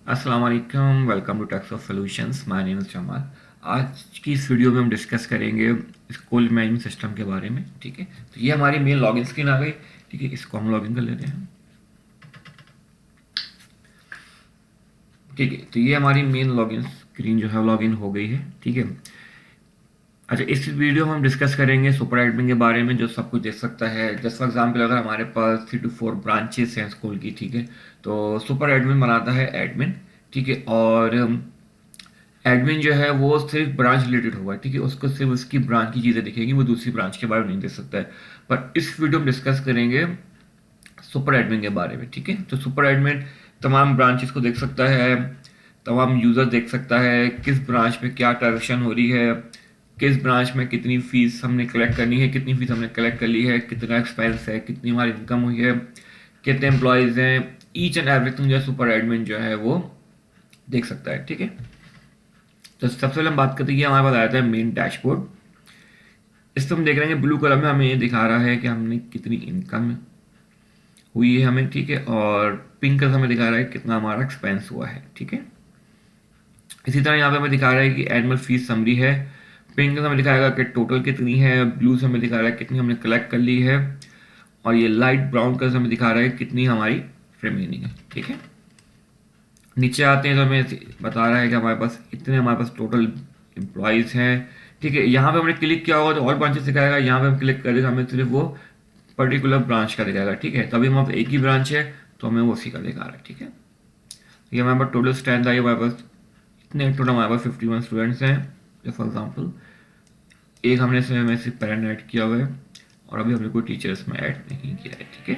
अस्सलाम वालेकुम, welcome to techs of solutions. My name is Jamal. आज की इस वीडियो में हम डिस्कस करेंगे स्कूल मैनेजमेंट सिस्टम के बारे में। ठीक है, तो ये हमारी मेन लॉगिन स्क्रीन आ गई। ठीक है, इसको हम लॉगिन कर लेते हैं। ठीक है, तो ये हमारी मेन लॉगिन स्क्रीन जो है लॉगिन हो गई है। ठीक है, अच्छा, इस वीडियो में हम डिस्कस करेंगे सुपर एडमिन के बारे में, जो सब कुछ देख सकता है। जस्ट फॉर एग्जाम्पल, अगर हमारे पास 3 to 4 ब्रांचेस हैं स्कूल की, ठीक है, तो सुपर एडमिन बनाता है एडमिन। ठीक है, और एडमिन जो है वो सिर्फ ब्रांच रिलेटेड होगा। ठीक है, उसको सिर्फ उसकी ब्रांच की चीज़ें दिखेंगी, वो दूसरी ब्रांच के बारे में नहीं देख सकता है। पर इस वीडियो में डिस्कस करेंगे सुपर एडमिन के बारे में। ठीक है, तो सुपर एडमिन तमाम ब्रांचेस को देख सकता है, तमाम यूज़र देख सकता है, किस ब्रांच में क्या ट्रांजेक्शन हो रही है, किस ब्रांच में कितनी फीस हमने कलेक्ट करनी है, कितनी फीस हमने कलेक्ट कर ली है, कितना एक्सपेंस है, कितनी हमारी इनकम हुई है, कितने एम्प्लॉयज़ हैं। ईच एंड एवरीथिंग जो सुपर एडमिन जो है वो देख सकता है। ठीक है, तो सबसे पहले हम बात करते हैं कि हमारे पास आया था मेन डैशबोर्ड। इस पर हम देख रहे हैं ब्लू कलर में हमें ये दिखा रहा है कि हमने कितनी इनकम हुई है हमें। ठीक है, और पिंक कलर हमें दिखा रहा है कितना हमारा एक्सपेंस हुआ है। ठीक है, इसी तरह यहाँ पे हमें दिखा रहा है कि एनुअल फीस समरी है। पिंक कलर हमें दिखाएगा कि टोटल कितनी है, ब्लू से हमें दिखा रहा है कितनी हमने कलेक्ट कर ली है, और ये लाइट ब्राउन कलर से हमें दिखा रहा है कितनी हमारी रिमेनिंग है। ठीक है, नीचे आते हैं तो हमें बता रहा है कि हमारे पास टोटल एम्प्लॉयज़ हैं। ठीक है, यहाँ पे हमने क्लिक किया होगा तो और ब्रांचेस दिखाएगा, यहाँ पे हम क्लिक करेंगे हमें सिर्फ वो पर्टिकुलर ब्रांच का दिखाएगा। ठीक है, तभी हमारे पास एक ही ब्रांच है तो हमें वो उसी का दिखा रहा है। ठीक है, ये हमारे पास टोटल स्ट्रेंथ आई, हमारे पास इतने टोटल हमारे पास 51 स्टूडेंट्स हैं। फॉर एग्जाम्पल, एक हमने इसमें में सिर्फ पेरेंट ऐड किया हुआ है, और अभी हमने कोई टीचर इसमें ऐड नहीं किया है। ठीक है,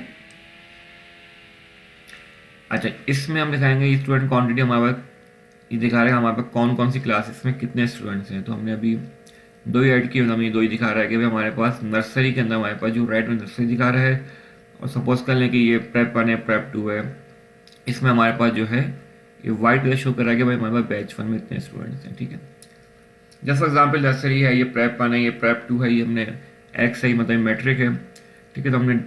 अच्छा, इसमें हम दिखाएंगे स्टूडेंट क्वांटिटी। हमारे पास ये दिखा रहा है हमारे पास कौन कौन सी क्लासेस में कितने स्टूडेंट्स हैं। तो हमने अभी दो ही ऐड किए, हमें दो ही दिखा रहा है कि भाई हमारे पास नर्सरी के अंदर हमारे पास जो राइट में नर्सरी दिखा रहा है, और सपोज कर लें कि ये प्रेप 1 है, प्रेप 2 है, इसमें हमारे पास जो है ये वाइट कलर शो कर रहा है कि भाई हमारे पास बैच 1 में इतने स्टूडेंट्स हैं। ठीक है, जैसे फॉर एग्जाम्पल नर्सरी है, ये प्रेप 1 है, ये प्रेप 2 है, ये हमने एक्स है, मतलब मैट्रिक है। ठीक है, तो हमने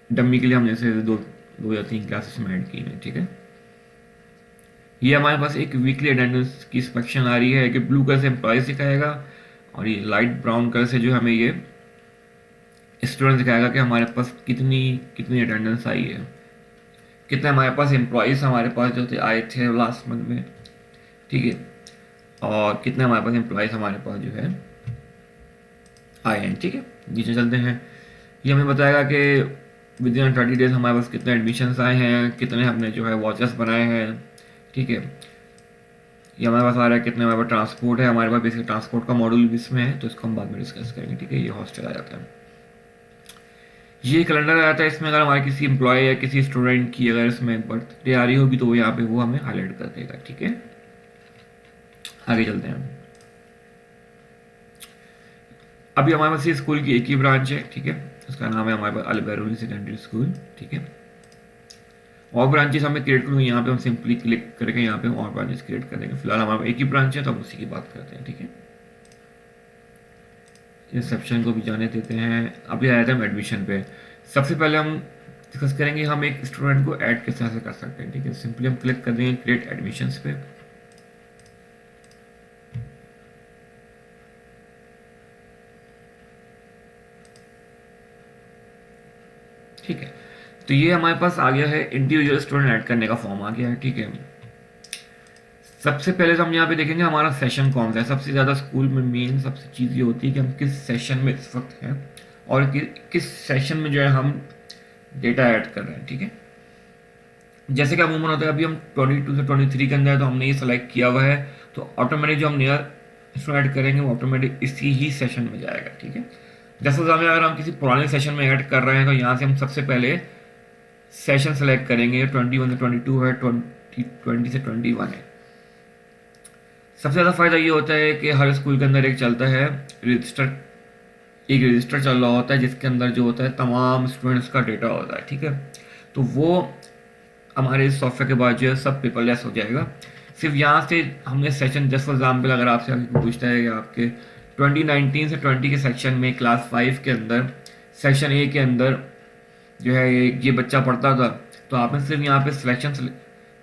डम्मी के लिए हमने से दो या तीन क्लासेस में ऐड की हैं। ठीक है, ये हमारे पास एक वीकली अटेंडेंस की इंस्पेक्शन आ रही है कि ब्लू कलर से एम्प्लॉयज दिखाएगा, और ये लाइट ब्राउन कलर से जो हमें ये स्टूडेंट दिखाएगा कि हमारे पास कितनी कितनी अटेंडेंस आई है, कितने हमारे पास एम्प्लॉयज़ हमारे पास जो थे आए थे लास्ट मंथ में। ठीक है, और कितने हमारे पास एम्प्लॉयज़ हमारे पास जो है आए हैं। ठीक है, नीचे चलते हैं। ये हमें बताएगा कि विद इन 30 डेज हमारे पास कितने एडमिशन्स आए हैं, कितने हमने जो है वॉचेस बनाए हैं। ठीक है, ये हमारे पास आ रहा है कितने हमारे पास ट्रांसपोर्ट है, हमारे पास बेसिक ट्रांसपोर्ट का मॉड्यूल भी इसमें है, तो इसको हम बाद में डिस्कस करेंगे। ठीक है, ये हॉस्टल आ जाता है। ये कैलेंडर आ जाता है, इसमें अगर हमारे किसी एम्प्लॉय या किसी स्टूडेंट की अगर इसमें बर्थडे आ रही होगी तो वो यहाँ पे वो हमें हाईलाइट कर देगा। ठीक है, आगे चलते हैं। अभी हमारे पास ये स्कूल की एक ही ब्रांच है। ठीक है, उसका नाम है हमारे पास अल बैरूनी सेकेंडरी स्कूल। ठीक है, और ब्रांचेस हमें क्रिएट करूँगी, यहाँ पे हम सिंपली क्लिक करके यहाँ पे हम और ब्रांचेस क्रिएट कर देंगे। फिलहाल हमारे एक ही ब्रांच है तो हम उसी की बात करते हैं। ठीक है, रिसेप्शन को भी जाने देते हैं। अभी आया था हम एडमिशन पे। सबसे पहले हम डिस्कस करेंगे हम एक स्टूडेंट को ऐड किस तरह से कर सकते हैं। ठीक है, सिंपली हम क्लिक कर देंगे क्रिएट एडमिशन्स पे। ठीक है, तो ये हमारे पास आ गया है, इंडिविजुअल स्टूडेंट ऐड करने का फॉर्म आ गया है। ठीक है, सबसे पहले तो हम यहाँ पे देखेंगे हमारा सेशन कौन सा है। सबसे ज़्यादा स्कूल में मेन सबसे चीज़ ये होती है कि हम किस सेशन में इस वक्त हैं, और किस सेशन में जो है हम डेटा ऐड कर रहे हैं। ठीक है, जैसे कि अमूमन होता है अभी हम 22 से 23 के अंदर है, तो हमने ये सेलेक्ट किया हुआ है, तो ऑटोमेटिक जो हम नया इसमें ऐड करेंगे वो ऑटोमेटिक इसी ही सेशन में जाएगा। ठीक है, जैसे अगर हम किसी पुराने सेशन में ऐड कर रहे हैं तो यहाँ से हम सबसे पहले सेशन सेलेक्ट करेंगे। 21 से 22 है, 20 से 21 है। सबसे ज़्यादा फ़ायदा ये होता है कि हर स्कूल के अंदर एक चलता है रजिस्टर, एक रजिस्टर चल रहा होता है जिसके अंदर जो होता है तमाम स्टूडेंट्स का डेटा होता है। ठीक है, तो वो हमारे इस सॉफ्टवेयर के बाद जो है सब पेपरलेस हो जाएगा। सिर्फ यहाँ से हमने सेशन, जस्ट फॉर एग्जाम्पल अगर आपसे आगे पूछता है कि आपके 2019 से 20 के सेक्शन में क्लास 5 के अंदर सेक्शन ए के अंदर जो है ये बच्चा पढ़ता था, तो आपने सिर्फ यहाँ पे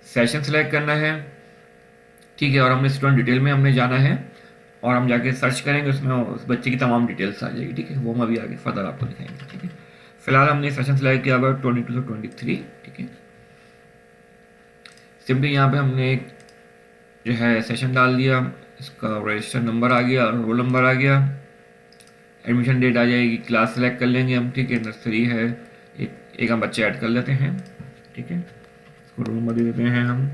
सेशन सेलेक्ट करना है, ठीक है, और हमने स्टूडेंट डिटेल में हमने जाना है और हम जाके सर्च करेंगे, उसमें उस बच्चे की तमाम डिटेल्स आ जाएगी, ठीक है। वो हम अभी आगे फर्दर आपको दिखाएंगे, ठीक है। फिलहाल हमने सेशन सेलेक्ट किया हुआ 22 से 23, ठीक है। सिंपली यहाँ पे हमने एक जो है सेशन डाल दिया, इसका रजिस्टर नंबर आ गया और रोल नंबर आ गया, एडमिशन डेट आ जाएगी, क्लास सेलेक्ट कर लेंगे हम, ठीक है। नर्सरी है, एक हम बच्चे ऐड कर लेते हैं, ठीक है। इसको रोल नंबर दे देते हैं हम,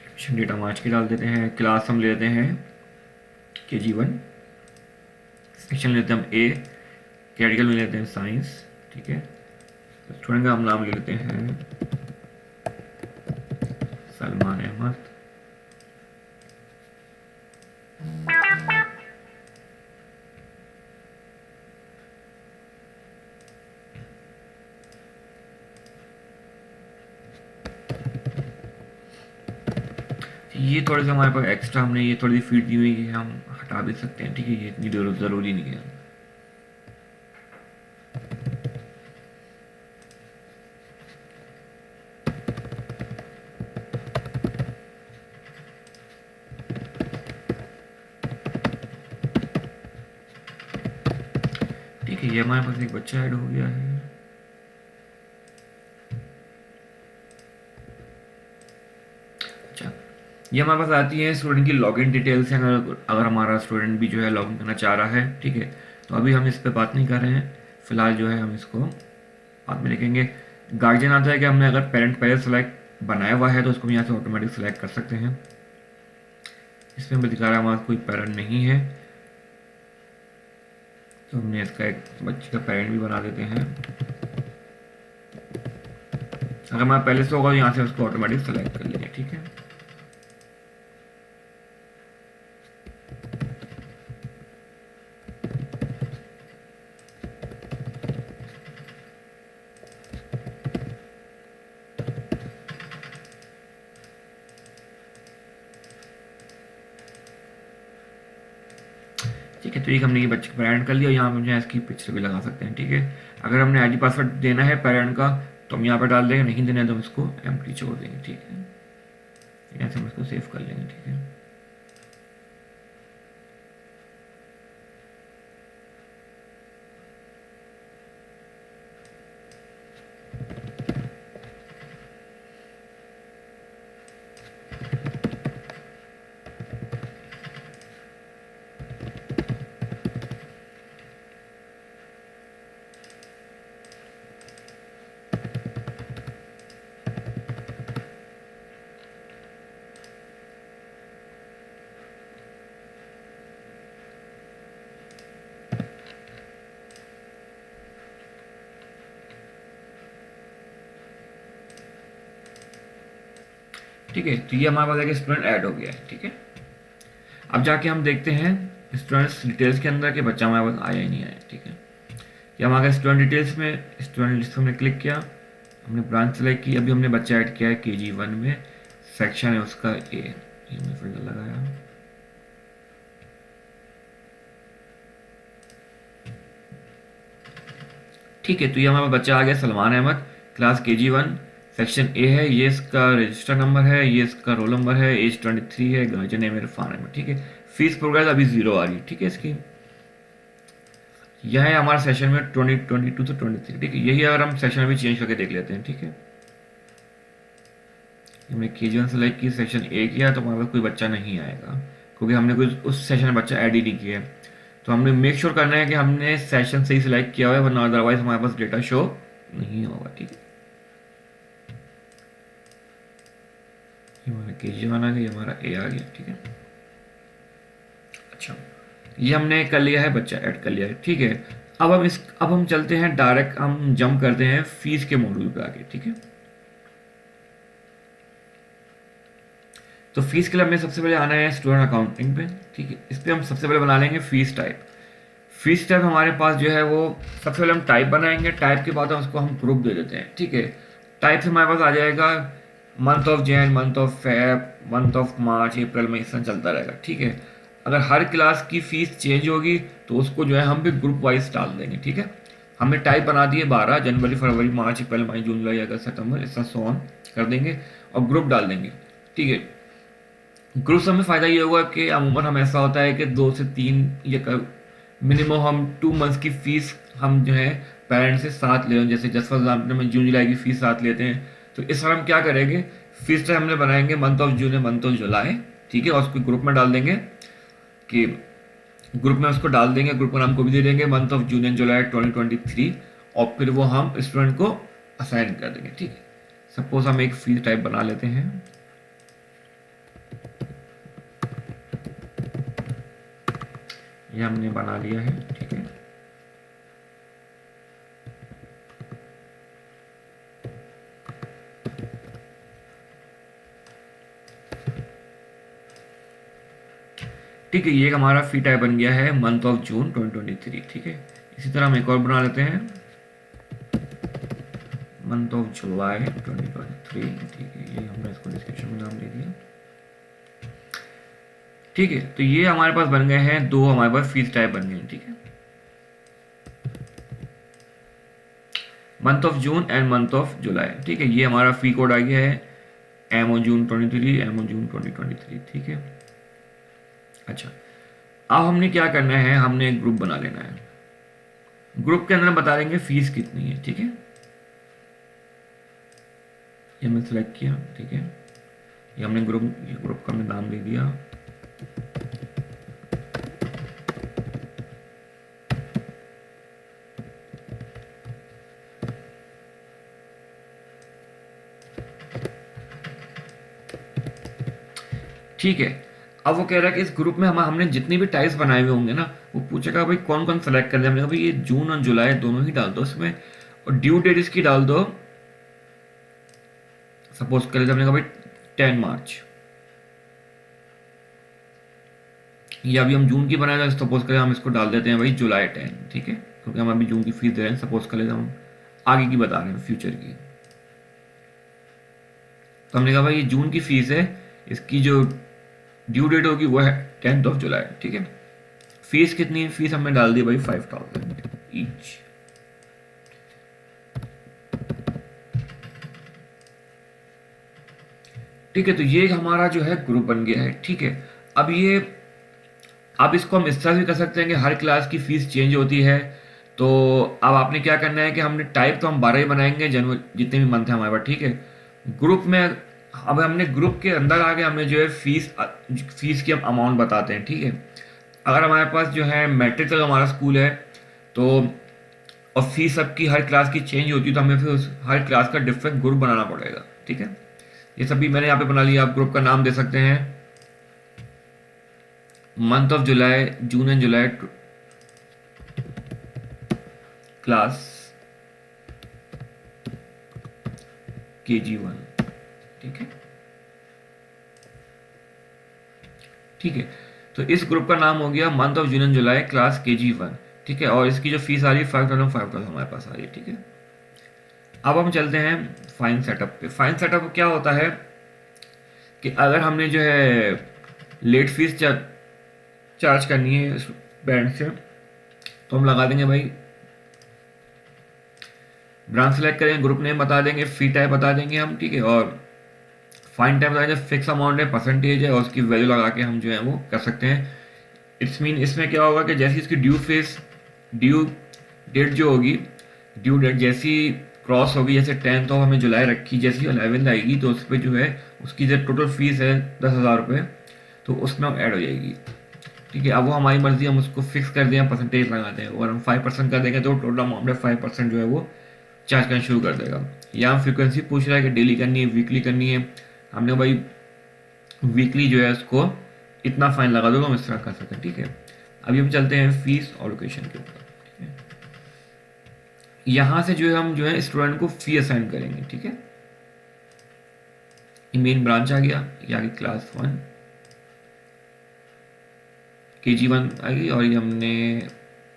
एडमिशन डेट हम आज की डाल देते हैं, क्लास हम लेते हैं KG1, सेक्शन लेते हैं हम A, कैटेगरी में लेते हैं साइंस, ठीक है। स्टूडेंट का हम नाम ले लेते हैं सलमान अहमद, ये थोड़े से हमारे पास एक्स्ट्रा हमने ये थोड़ी सी फीड दी हुई है, हम हटा भी सकते हैं, ठीक है। ये इतनी ज़रूरी नहीं है। ठीक है, ये हमारे पास एक बच्चा ऐड हो गया है। अच्छा, ये हमारे पास आती है स्टूडेंट की लॉगिन डिटेल्स हैं, अगर हमारा स्टूडेंट भी जो है लॉगिन करना चाह रहा है, ठीक है। तो अभी हम इस पर बात नहीं कर रहे हैं, फिलहाल जो है हम इसको बाद में देखेंगे। गार्जियन आता है कि हमने अगर पेरेंट पहले सेलेक्ट बनाया हुआ है तो उसको हम यहाँ से ऑटोमेटिक सेलेक्ट कर सकते हैं। इसमें हमें दिखा रहा है हमारा कोई पेरेंट नहीं है, तो हमने इसका एक बच्चे का पेरेंट भी बना देते हैं। अगर हमारा पहले से होगा तो यहाँ से उसको ऑटोमेटिक सेलेक्ट कर लेंगे, ठीक है। ठीक है, तो एक हमने ये बच्चे का पेरेंट कर लिया, यहाँ पे मुझे इसकी पिक्चर भी लगा सकते हैं, ठीक है। अगर हमने आईडी पासवर्ड देना है पेरेंट का तो हम यहाँ पर डाल देंगे, नहीं देना है तो हम इसको एम्प्टी छोड़ देंगे, ठीक है। यहाँ से हम इसको सेव कर लेंगे, ठीक है। ठीक है, तो ये हमारे पास एक स्टूडेंट ऐड हो गया है, ठीक है। अब जाके हम देखते हैं स्टूडेंट्स डिटेल्स के अंदर कि बच्चा हमारे पास आया ही नहीं आया, ठीक है। ये हम आ गए स्टूडेंट डिटेल्स में, स्टूडेंट लिस्ट हमने क्लिक किया, हमने ब्रांच सेलेक्ट की, अभी हमने बच्चा ऐड किया है KG1 में, सेक्शन है उसका A, ये हमने फिल्टर लगाया। ठीक है, तो ये हमारा बच्चा आ गया Salman Ahmad, class KG1, section A है, ये इसका रजिस्टर नंबर है, ये इसका रोल नंबर है, एज 23 है, गार्जियन है मेरे फान में, ठीक है। फीस प्रोग्रेस अभी 0 आ रही है, ठीक है इसकी। यह है हमारा सेशन में 2022 से 23, ठीक है। यही अगर हम सेशन में चेंज करके देख लेते हैं, ठीक है। हमने KG1 सेलेक्ट की, सेक्शन A किया तो हमारे पास कोई बच्चा नहीं आएगा क्योंकि हमने कोई उस सेशन में बच्चा ऐड ही नहीं किया है। तो हमने मेक श्योर करना है कि हमने सेशन सही सिलेक्ट किया हुआ है, वरना अदरवाइज हमारे पास डेटा शो नहीं होगा, ठीक है। ये हमारा KG1 आ गया, हमारा A आ गया, ठीक है। अच्छा, ये हमने कर लिया है, बच्चा ऐड कर लिया है, ठीक है। अब हम चलते हैं डायरेक्ट, हम जंप करते हैं फीस के मॉड्यूल पे आगे, ठीक है। तो फीस के लिए हमें सबसे पहले आना है स्टूडेंट अकाउंटिंग पे, ठीक है। इस पर हम सबसे पहले बना लेंगे फीस टाइप। फीस टाइप हमारे पास जो है वो सबसे पहले हम टाइप बनाएंगे, टाइप के बाद हम उसको हम ग्रुप दे देते हैं, ठीक है। टाइप से हमारे पास आ जाएगा month of Jan, month of Feb, month of March, April में, इस तरह चलता रहेगा, ठीक है। अगर हर क्लास की फीस चेंज होगी तो उसको जो है हम भी ग्रुप वाइज डाल देंगे, ठीक है। हमने टाइप बना दिए 12 जनवरी फरवरी मार्च अप्रैल मई जून जुलाई अगस्त सितंबर, ऐसा सो ऑन कर देंगे और ग्रुप डाल देंगे। ठीक है, ग्रुप्स में फ़ायदा ये होगा कि अमूमन हम ऐसा होता है कि 2 से 3 या मिनिमम हम 2 मंथ्स की फ़ीस हम जो है पेरेंट्स से साथ ले रहे हैं। जैसे जस्ट फॉर एग्जाम्पल में जून जुलाई की फ़ीस साथ लेते हैं, तो इस बार हम क्या करेंगे, फीस टाइम हमने बनाएंगे मंथ ऑफ जून या मंथ ऑफ जुलाई। ठीक है, और उसको ग्रुप में डाल देंगे कि ग्रुप में उसको डाल देंगे, ग्रुप का नाम को भी दे देंगे मंथ ऑफ जून एंड जुलाई 2023, और फिर वो हम स्टूडेंट को असाइन कर देंगे। ठीक है, सपोज हम एक फीस टाइप बना लेते हैं, ये हमने बना लिया है। ठीक है, ठीक है, ये हमारा फी टाइप बन गया है मंथ ऑफ जून 2023। ठीक है, इसी तरह हम एक और बना लेते हैं मंथ ऑफ जुलाई 2023। ठीक है, ये हमने इसको डिस्क्रिप्शन में नाम दे दिया। ठीक है, तो ये हमारे पास बन गए हैं दो, हमारे पास फीस टाइप बन गए हैं। ठीक है, month of June and month of July. ठीक है, ये हमारा फी कोड आ गया है एमओ जून 23, एमओ जून 2023। ठीक है, अच्छा, अब हमने क्या करना है, हमने एक ग्रुप बना लेना है। ग्रुप के अंदर हम बता देंगे फीस कितनी है। ठीक है, ये हमने सेलेक्ट किया। ठीक है, ये हमने ग्रुप का हमने नाम दे दिया ठीक है, अब वो कह रहा है कि इस ग्रुप में हमने जितनी भी टाइप्स बनाए हुए होंगे ना, वो पूछेगा भाई कौन कौन सेलेक्ट कर दे। हमने कहा भाई ये जून और जुलाई दोनों ही डाल दो इसमें, और ड्यू डेट इसकी डाल दो, सपोज कर लेते हमने कहा भाई 10 मार्च, ये अभी हम जून की बनाए तो सपोज करें हम इसको डाल देते हैं भाई जुलाई 10। ठीक है, क्योंकि हम अभी जून की फीस दे रहे हैं, सपोज कर लेते हम आगे की बता रहे हैं, फ्यूचर की। तो हमने कहा भाई ये जून की फीस है, इसकी जो ड्यू डेट होगी वो है 10th ऑफ जुलाई। ठीक है, फीस कितनी है, फीस हमने डाल दी भाई 5000 ईच। ठीक है, तो ये हमारा जो है ग्रुप बन गया है। ठीक है, अब इसको हम इस तरह भी कर सकते हैं कि हर क्लास की फीस चेंज होती है। तो अब आपने क्या करना है कि हमने टाइप तो हम 12 ही बनाएंगे, जनवरी जितने भी मंथ है हमारे पास। ठीक है, ग्रुप में अब हमने ग्रुप के अंदर आके हमने जो है फीस की हम अमाउंट बताते हैं। ठीक है, अगर हमारे पास जो है मैट्रिक तक हमारा स्कूल है तो, और फीस सबकी हर क्लास की चेंज होती है, तो हमें फिर हर क्लास का डिफरेंट ग्रुप बनाना पड़ेगा। ठीक है, ये सभी मैंने यहाँ पे बना लिया। आप ग्रुप का नाम दे सकते हैं month of July, June and July class KG1। ठीक है, ठीक है, तो इस ग्रुप का नाम हो गया month of June and July class KG1। ठीक है, और इसकी जो फीस आ रही है 5000 हमारे पास आ रही है। ठीक है, अब हम चलते हैं फाइन सेटअप पे। फाइन सेटअप क्या होता है कि अगर हमने जो है लेट फीस चार्ज करनी है बैंक से, तो हम लगा देंगे भाई, ब्रांच सेलेक्ट करेंगे, ग्रुप नेम बता देंगे, फी टाइप बता देंगे हम। ठीक है, और फाइन टाइप बता देंगे, फिक्स अमाउंट है, परसेंटेज है, और उसकी वैल्यू लगा के हम जो है वो कर सकते हैं। इट्स मीन इसमें क्या होगा कि जैसी इसकी ड्यू डेट जो होगी, ड्यू डेट जैसी क्रॉस होगी, जैसे 10th ऑफ हमें जुलाई रखी, जैसी 11th आएगी तो उस पर जो है उसकी जो टोटल फीस है 10,000 रुपये, तो उसमें ऐड हो जाएगी। ठीक है, अब वो हमारी मर्जी, हम उसको फिक्स कर दें, परसेंटेज लगाते हैं, और हम 5% कर देंगे तो टोटल अमाउंट में 5% जो है वो चार्ज करना शुरू कर देगा। यहाँ फ्रीक्वेंसी पूछ रहा है कि डेली करनी है, वीकली करनी है। हमने भाई वीकली जो है उसको इतना फाइन लगा दो, हम इस तरह कर सकते हैं। ठीक है, अभी हम चलते हैं फीस और लोकेशन के ऊपर। ठीक है, यहाँ से जो है हम जो है स्टूडेंट को फी असाइन करेंगे। ठीक है, मेन ब्रांच आ गया, ये आ गई क्लास 1 KG1 आ गई, और ये हमने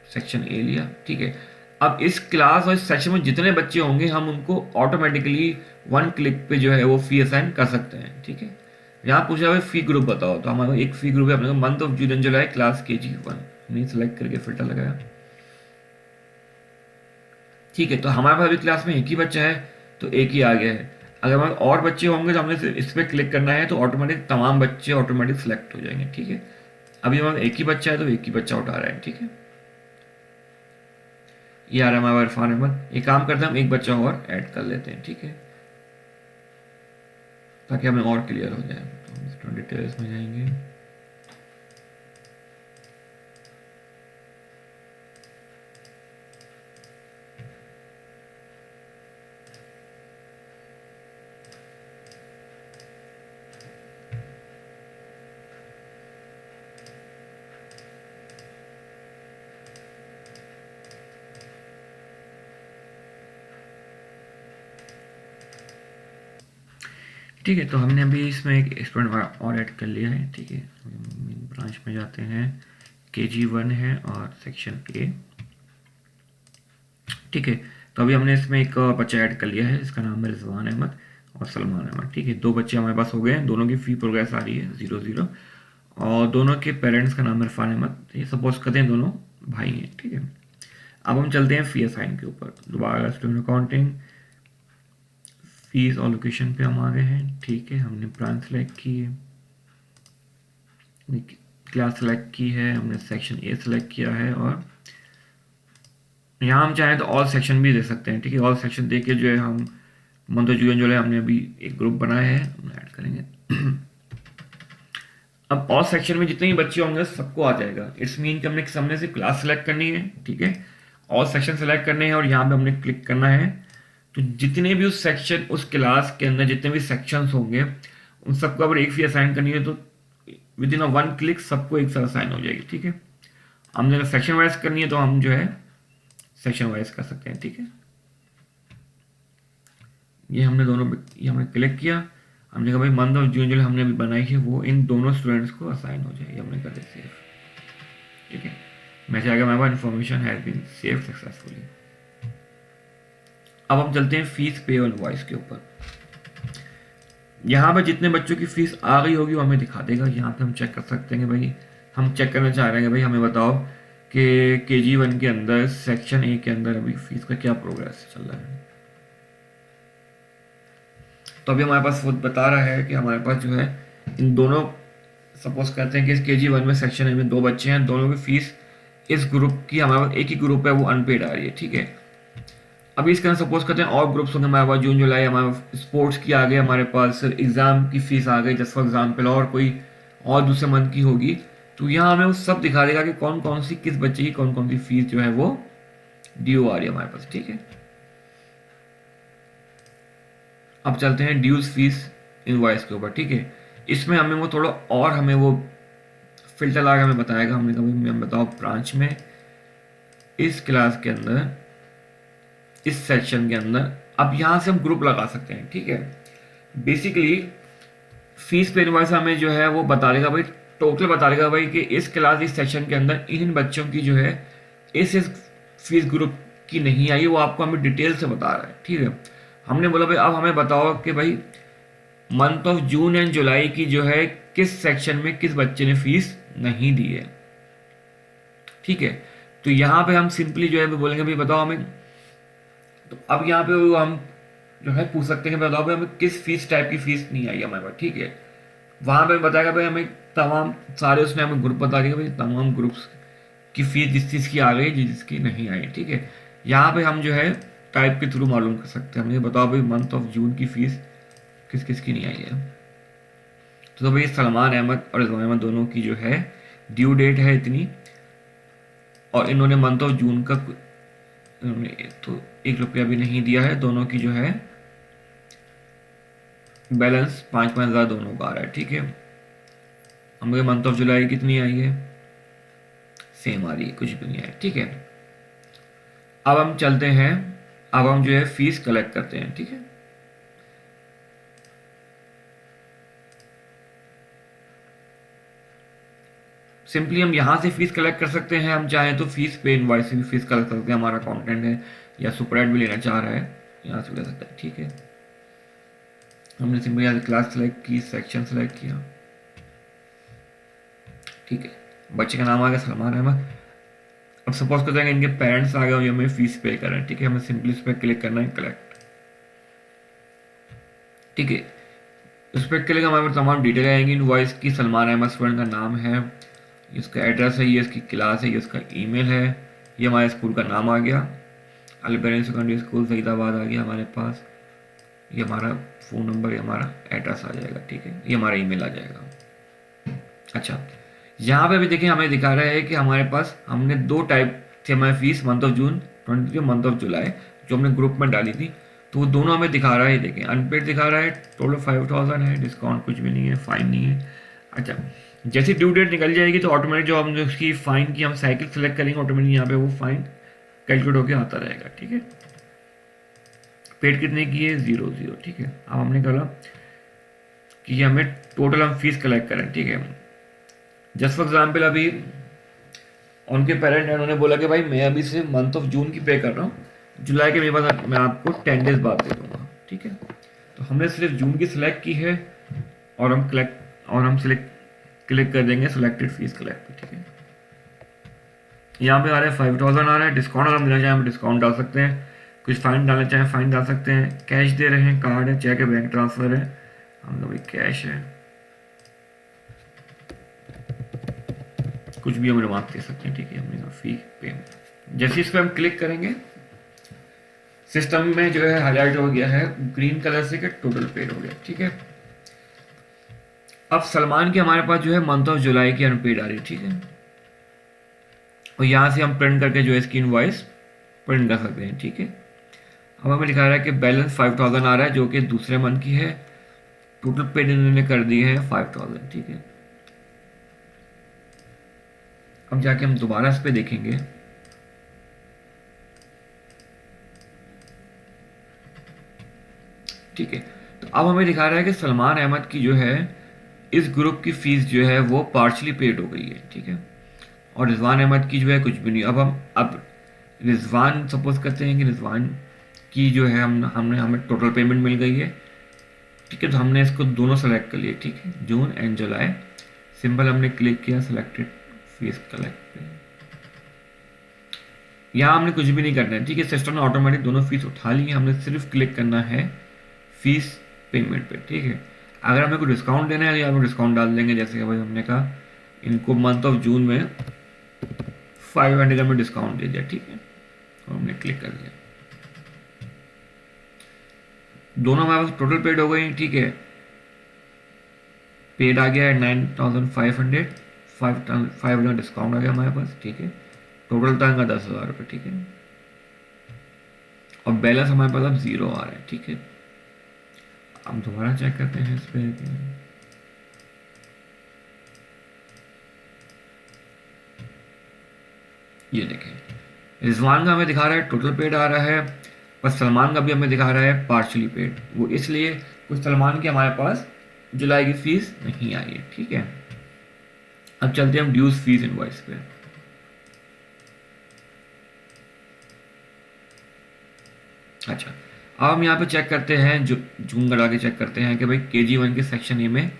सेक्शन A लिया। ठीक है, अब इस क्लास और इस सेक्शन में जितने बच्चे होंगे हम उनको ऑटोमेटिकली 1 क्लिक पे जो है वो फी असाइन कर सकते हैं। ठीक है, यहाँ पूछा हुआ फी ग्रुप बताओ, तो हमारा एक फी ग्रुप है अपने month of June July class KG1, हमने सेलेक्ट करके फिल्टर लगाया। ठीक है, तो हमारे पास अभी क्लास में एक ही बच्चा है तो एक ही आ गया है। अगर हमारे और बच्चे होंगे तो हमने सिर्फ इस पर क्लिक करना है तो ऑटोमेटिक तमाम बच्चे ऑटोमेटिक सेलेक्ट हो जाएंगे। ठीक है, अभी हमारे एक ही बच्चा है तो एक ही बच्चा उठा रहा है। ठीक है, ये आ रहा है हमारा इरफान अहमद। एक काम करते हैं, हम एक बच्चा और ऐड कर लेते हैं। ठीक है, ताकि हमें और क्लियर हो जाए। तो हम इसमें डिटेल्स में जाएंगे। ठीक है, तो हमने अभी इसमें एक स्टूडेंट और ऐड कर लिया है। ठीक है, मेन ब्रांच में जाते हैं, KG1 है और सेक्शन ए। ठीक है, तो अभी हमने इसमें एक बच्चा ऐड कर लिया है, इसका नाम है रिजवान अहमद और सलमान अहमद। ठीक है, दो बच्चे हमारे पास हो गए हैं, दोनों की फी प्रोग्रेस आ रही है 0-0 और दोनों के पेरेंट्स का नाम है इरफान अहमद। ये सपोज करते हैं दोनों भाई हैं। ठीक है, अब हम चलते हैं फी असाइन के ऊपर। दोबारा स्टूडेंट अकाउंटिंग, फीस और लोकेशन पे हम आ गए हैं। ठीक है, हमने ब्रांच सेलेक्ट की है, क्लास सेलेक्ट की है, हमने सेक्शन ए सेलेक्ट किया है और यहाँ हम चाहें तो ऑल सेक्शन भी दे सकते हैं। ठीक है, ऑल सेक्शन दे के जो है हम मंथ ऑफ जून जुलाई हमने अभी एक ग्रुप बनाया है, हम ऐड करेंगे। अब ऑल सेक्शन में जितने भी बच्चे होंगे सबको आ जाएगा। इट्स मीन कि हमने सामने से क्लास सेलेक्ट करनी है। ठीक है, ऑल सेक्शन सेलेक्ट करने हैं और यहाँ पे हमने क्लिक करना है। तो जितने भी उस सेक्शन, उस क्लास के अंदर जितने भी सेक्शंस होंगे उन सबको अगर एक फी असाइन करनी है तो विद इन 1 क्लिक सबको एक साथ असाइन हो जाएगी। ठीक है, हमने अगर सेक्शन वाइज करनी है तो हम जो है सेक्शन वाइज कर सकते हैं। ठीक है, ये हमने क्लिक किया, हमने कहा भाई मंथ ऑफ जून जो हमने अभी बनाई है वो इन दोनों स्टूडेंट्स को असाइन हो जाए। हमने कर दिया सेव। ठीक है, मैसेज आ गया हमारे पास, information has been save successfully. अब हम चलते हैं फीस पे और इनवॉइस के ऊपर। यहाँ पर जितने बच्चों की फीस आ गई होगी वो हमें दिखा देगा। यहाँ पे हम चेक कर सकते हैं कि भाई हम चेक करना चाह रहे हैं कि भाई हमें बताओ कि KG1 के अंदर सेक्शन ए के अंदर अभी फीस का क्या प्रोग्रेस चल रहा है। तो अभी हमारे पास वो बता रहा है कि हमारे पास जो है इन दोनों, सपोज करते हैं कि इस KG1 में सेक्शन ए में 2 बच्चे हैं, दोनों की फीस इस ग्रुप की, हमारे पास एक ही ग्रुप है वो अनपेड आ रही है। ठीक है, अभी इसके अंदर सपोज करते हैं और ग्रुप्स होंगे हमारे पास जून जुलाई, हमारे स्पोर्ट्स की आ गई, हमारे पास एग्जाम की फीस आ गई जस्ट फॉर एग्जाम्पल, और कोई और दूसरे मंथ की होगी। तो यहाँ हमें वो सब दिखा देगा कि कौन कौन सी किस बच्चे की कौन कौन सी फीस जो है वो ड्यू आ रही है हमारे पास। ठीक है, अब चलते हैं ड्यूज फीस इनवॉइस के ऊपर। ठीक है, इसमें हमें वो थोड़ा और हमें वो फिल्टर लगा हमें बताएगा। हमने कहा मैं बताओ ब्रांच में इस क्लास के अंदर इस सेक्शन के अंदर, अब यहाँ से हम ग्रुप लगा सकते हैं। ठीक है, बेसिकली फीस पे इनवॉइस हमें जो है वो बता देगा भाई, टोटल बता देगा भाई कि इस क्लास इस सेक्शन के अंदर इन बच्चों की जो है इस फीस ग्रुप की नहीं आई, वो आपको हमें डिटेल से बता रहा है। ठीक है, हमने बोला भाई अब हमें बताओ कि भाई मंथ ऑफ जून एंड जुलाई की जो है किस सेक्शन में किस बच्चे ने फीस नहीं दी है। ठीक है, तो यहाँ पे हम सिंपली जो है बोलेंगे भाई बताओ हमें। तो अब यहाँ पे हम जो है पूछ सकते हैं कि बताओ भाई हमें किस फीस टाइप की फीस नहीं आई हमारे पास। ठीक है, वहां पे बताएगा भाई हमें तमाम सारे, उसने हमें ग्रुप बता दिया भाई तमाम ग्रुप्स की फीस जिस चीज़ की आ गई जिसकी नहीं आई। ठीक है, यहाँ पे हम जो है टाइप के थ्रू मालूम कर सकते हैं। हमें बताओ भाई मंथ ऑफ जून की फीस किस किस की नहीं आई है। तो भाई सलमान अहमद और रिजवान अहमद दोनों की जो है ड्यू डेट है इतनी, और इन्होंने मंथ ऑफ जून का इन्होंने तो 1 रुपया भी नहीं दिया है। दोनों की जो है बैलेंस 5-5 हज़ार दोनों का आ रहा है। ठीक है, हमें मंथ ऑफ जुलाई कितनी आई है, सेम आ रही है, कुछ भी नहीं आई। ठीक है, अब हम चलते हैं, अब हम जो है फीस कलेक्ट करते हैं। ठीक है, सिंपली हम यहाँ से फीस कलेक्ट कर सकते हैं। हम चाहें तो फीस पे इनवॉइस से भी फीस कलेक्ट कर सकते हैं। हमारा अकाउंटेंट है या सुपरएड भी लेना चाह रहा है, यहाँ से ले सकता है। ठीक है, हमने सिंपली यहाँ क्लास सेलेक्ट की, सेक्शन सेलेक्ट किया। ठीक है, बच्चे का नाम आ गया सलमान अहमद। अब सपोज करते हैं इनके पेरेंट्स आ गए और ये हमें फीस पे कर रहे हैं, ठीक है, हमें सिंपली इस पर क्लिक करना है कलेक्ट, ठीक है। उस पर क्लिक हमारे पास तमाम डिटेल आएंगी इनवॉइस की, सलमान अहमद स्टूडेंट का नाम है, इसका एड्रेस है, ये इसकी क्लास है, ये इसका ईमेल है, ये हमारे स्कूल का नाम आ गया, अल्बेरियन सेकेंडरी स्कूल फरीदाबाद आ गया हमारे पास, ये हमारा फ़ोन नंबर, ये हमारा एड्रेस आ जाएगा, ठीक है, ये हमारा ईमेल आ जाएगा। अच्छा, यहाँ पे भी देखिए हमें दिखा रहा है कि हमारे पास हमने दो टाइप थे हमारे fees, month of June 23, month of July, जो हमने ग्रुप में डाली थी, तो वो दोनों हमें दिखा रहा है, देखें अनपेड दिखा रहा है, टोटल 5000 है, डिस्काउंट कुछ भी नहीं है, फाइन नहीं है। अच्छा, जैसे ड्यू डेट निकल जाएगी तो ऑटोमेटिक जो हमने उसकी फ़ाइन की हम साइकिल सेलेक्ट करेंगे, ऑटोमेटिक यहाँ पे वो फाइन कैलकुलेट होकर आता रहेगा, ठीक है। पेड कितने की है, 0, ठीक है। अब हमने कहा कि हमें टोटल हम फीस कलेक्ट करें, ठीक है। जस्ट फॉर एग्जाम्पल अभी उनके पेरेंट ने उन्होंने बोला कि भाई मैं अभी से मंथ ऑफ जून की पे कर रहा हूँ, जुलाई के मेरे पास मैं आपको 10 डेज बाद दे दूंगा, ठीक है। तो हमने सिर्फ जून की सिलेक्ट की है और हम सिलेक्ट क्लिक कर देंगे सिलेक्टेड फीस कलेक्ट, ठीक है। यहाँ पे आ रहा है 5000 आ रहा है, डिस्काउंट अगर हम देना चाहें डिस्काउंट डाल सकते हैं, कुछ फाइन डालना चाहें फाइन डाल सकते हैं, कैश दे रहे हैं, कार्ड है, चेक है, बैंक ट्रांसफर है, हम लोग कैश है, कुछ भी हम एडवांस दे सकते हैं, ठीक है। हमने फी पेमेंट जैसे इस पर हम क्लिक करेंगे सिस्टम में जो है हाईलाइट हो गया है ग्रीन कलर से कि टोटल पेड हो गया, ठीक है। अब सलमान की हमारे पास जो है मंथ ऑफ जुलाई की अनपेड आ रही है, ठीक है, और यहाँ से हम प्रिंट करके जो है इसकी इनवॉइस प्रिंट कर सकते हैं, ठीक है। अब हमें दिखा रहा है कि बैलेंस 5000 आ रहा है जो कि दूसरे मंथ की है, टोटल पेड इन्होंने कर दी है 5000, ठीक है। अब जाके हम दोबारा इस पे देखेंगे, ठीक है। तो अब हमें दिखा रहा है कि सलमान अहमद की जो है इस ग्रुप की फीस जो है वो पार्शली पेड हो गई है, ठीक है, और रिजवान अहमद की जो है कुछ भी नहीं। अब रिजवान सपोज करते हैं कि रिजवान की जो है हमने हमें टोटल पेमेंट मिल गई है, ठीक है। तो हमने इसको दोनों सेलेक्ट कर लिए, ठीक है, जून एंड जुलाई, सिंपल हमने क्लिक किया सिलेक्टेड फीस कलेक्ट, यहाँ हमने कुछ भी नहीं करना है, ठीक है। सिस्टम ने ऑटोमेटिक दोनों फीस उठा ली है, हमने सिर्फ क्लिक करना है फीस पेमेंट पे, ठीक है। अगर हमें कोई डिस्काउंट देना है या हम डिस्काउंट डाल देंगे, जैसे कि भाई हमने कहा इनको मंथ ऑफ जून में 500 में डिस्काउंट दे दिया, ठीक है, और हमने क्लिक कर दिया, दोनों हमारे पास टोटल पेड हो गई, ठीक है। पेड आ गया है 9500, 500 डिस्काउंट आ गया हमारे पास, ठीक है। टोटल था इनका 10,000 रुपये, ठीक है, और बैलेंस हमारे पास अब 0 आ रहा है, ठीक है। अब दोबारा चेक करते हैं इस पे, ये देखें रिजवान का हमें दिखा रहा है टोटल पेड आ रहा है, पर सलमान का भी हमें दिखा रहा है पार्शली पेड, वो इसलिए कुछ सलमान की हमारे पास जुलाई की फीस नहीं आई है, ठीक है। अब चलते हैं हम ड्यूज फीस इनवॉइस पे, अच्छा। अब हम यहाँ पे चेक करते हैं, जो जून लगा के चेक करते हैं कि भाई KG1 के सेक्शन ए में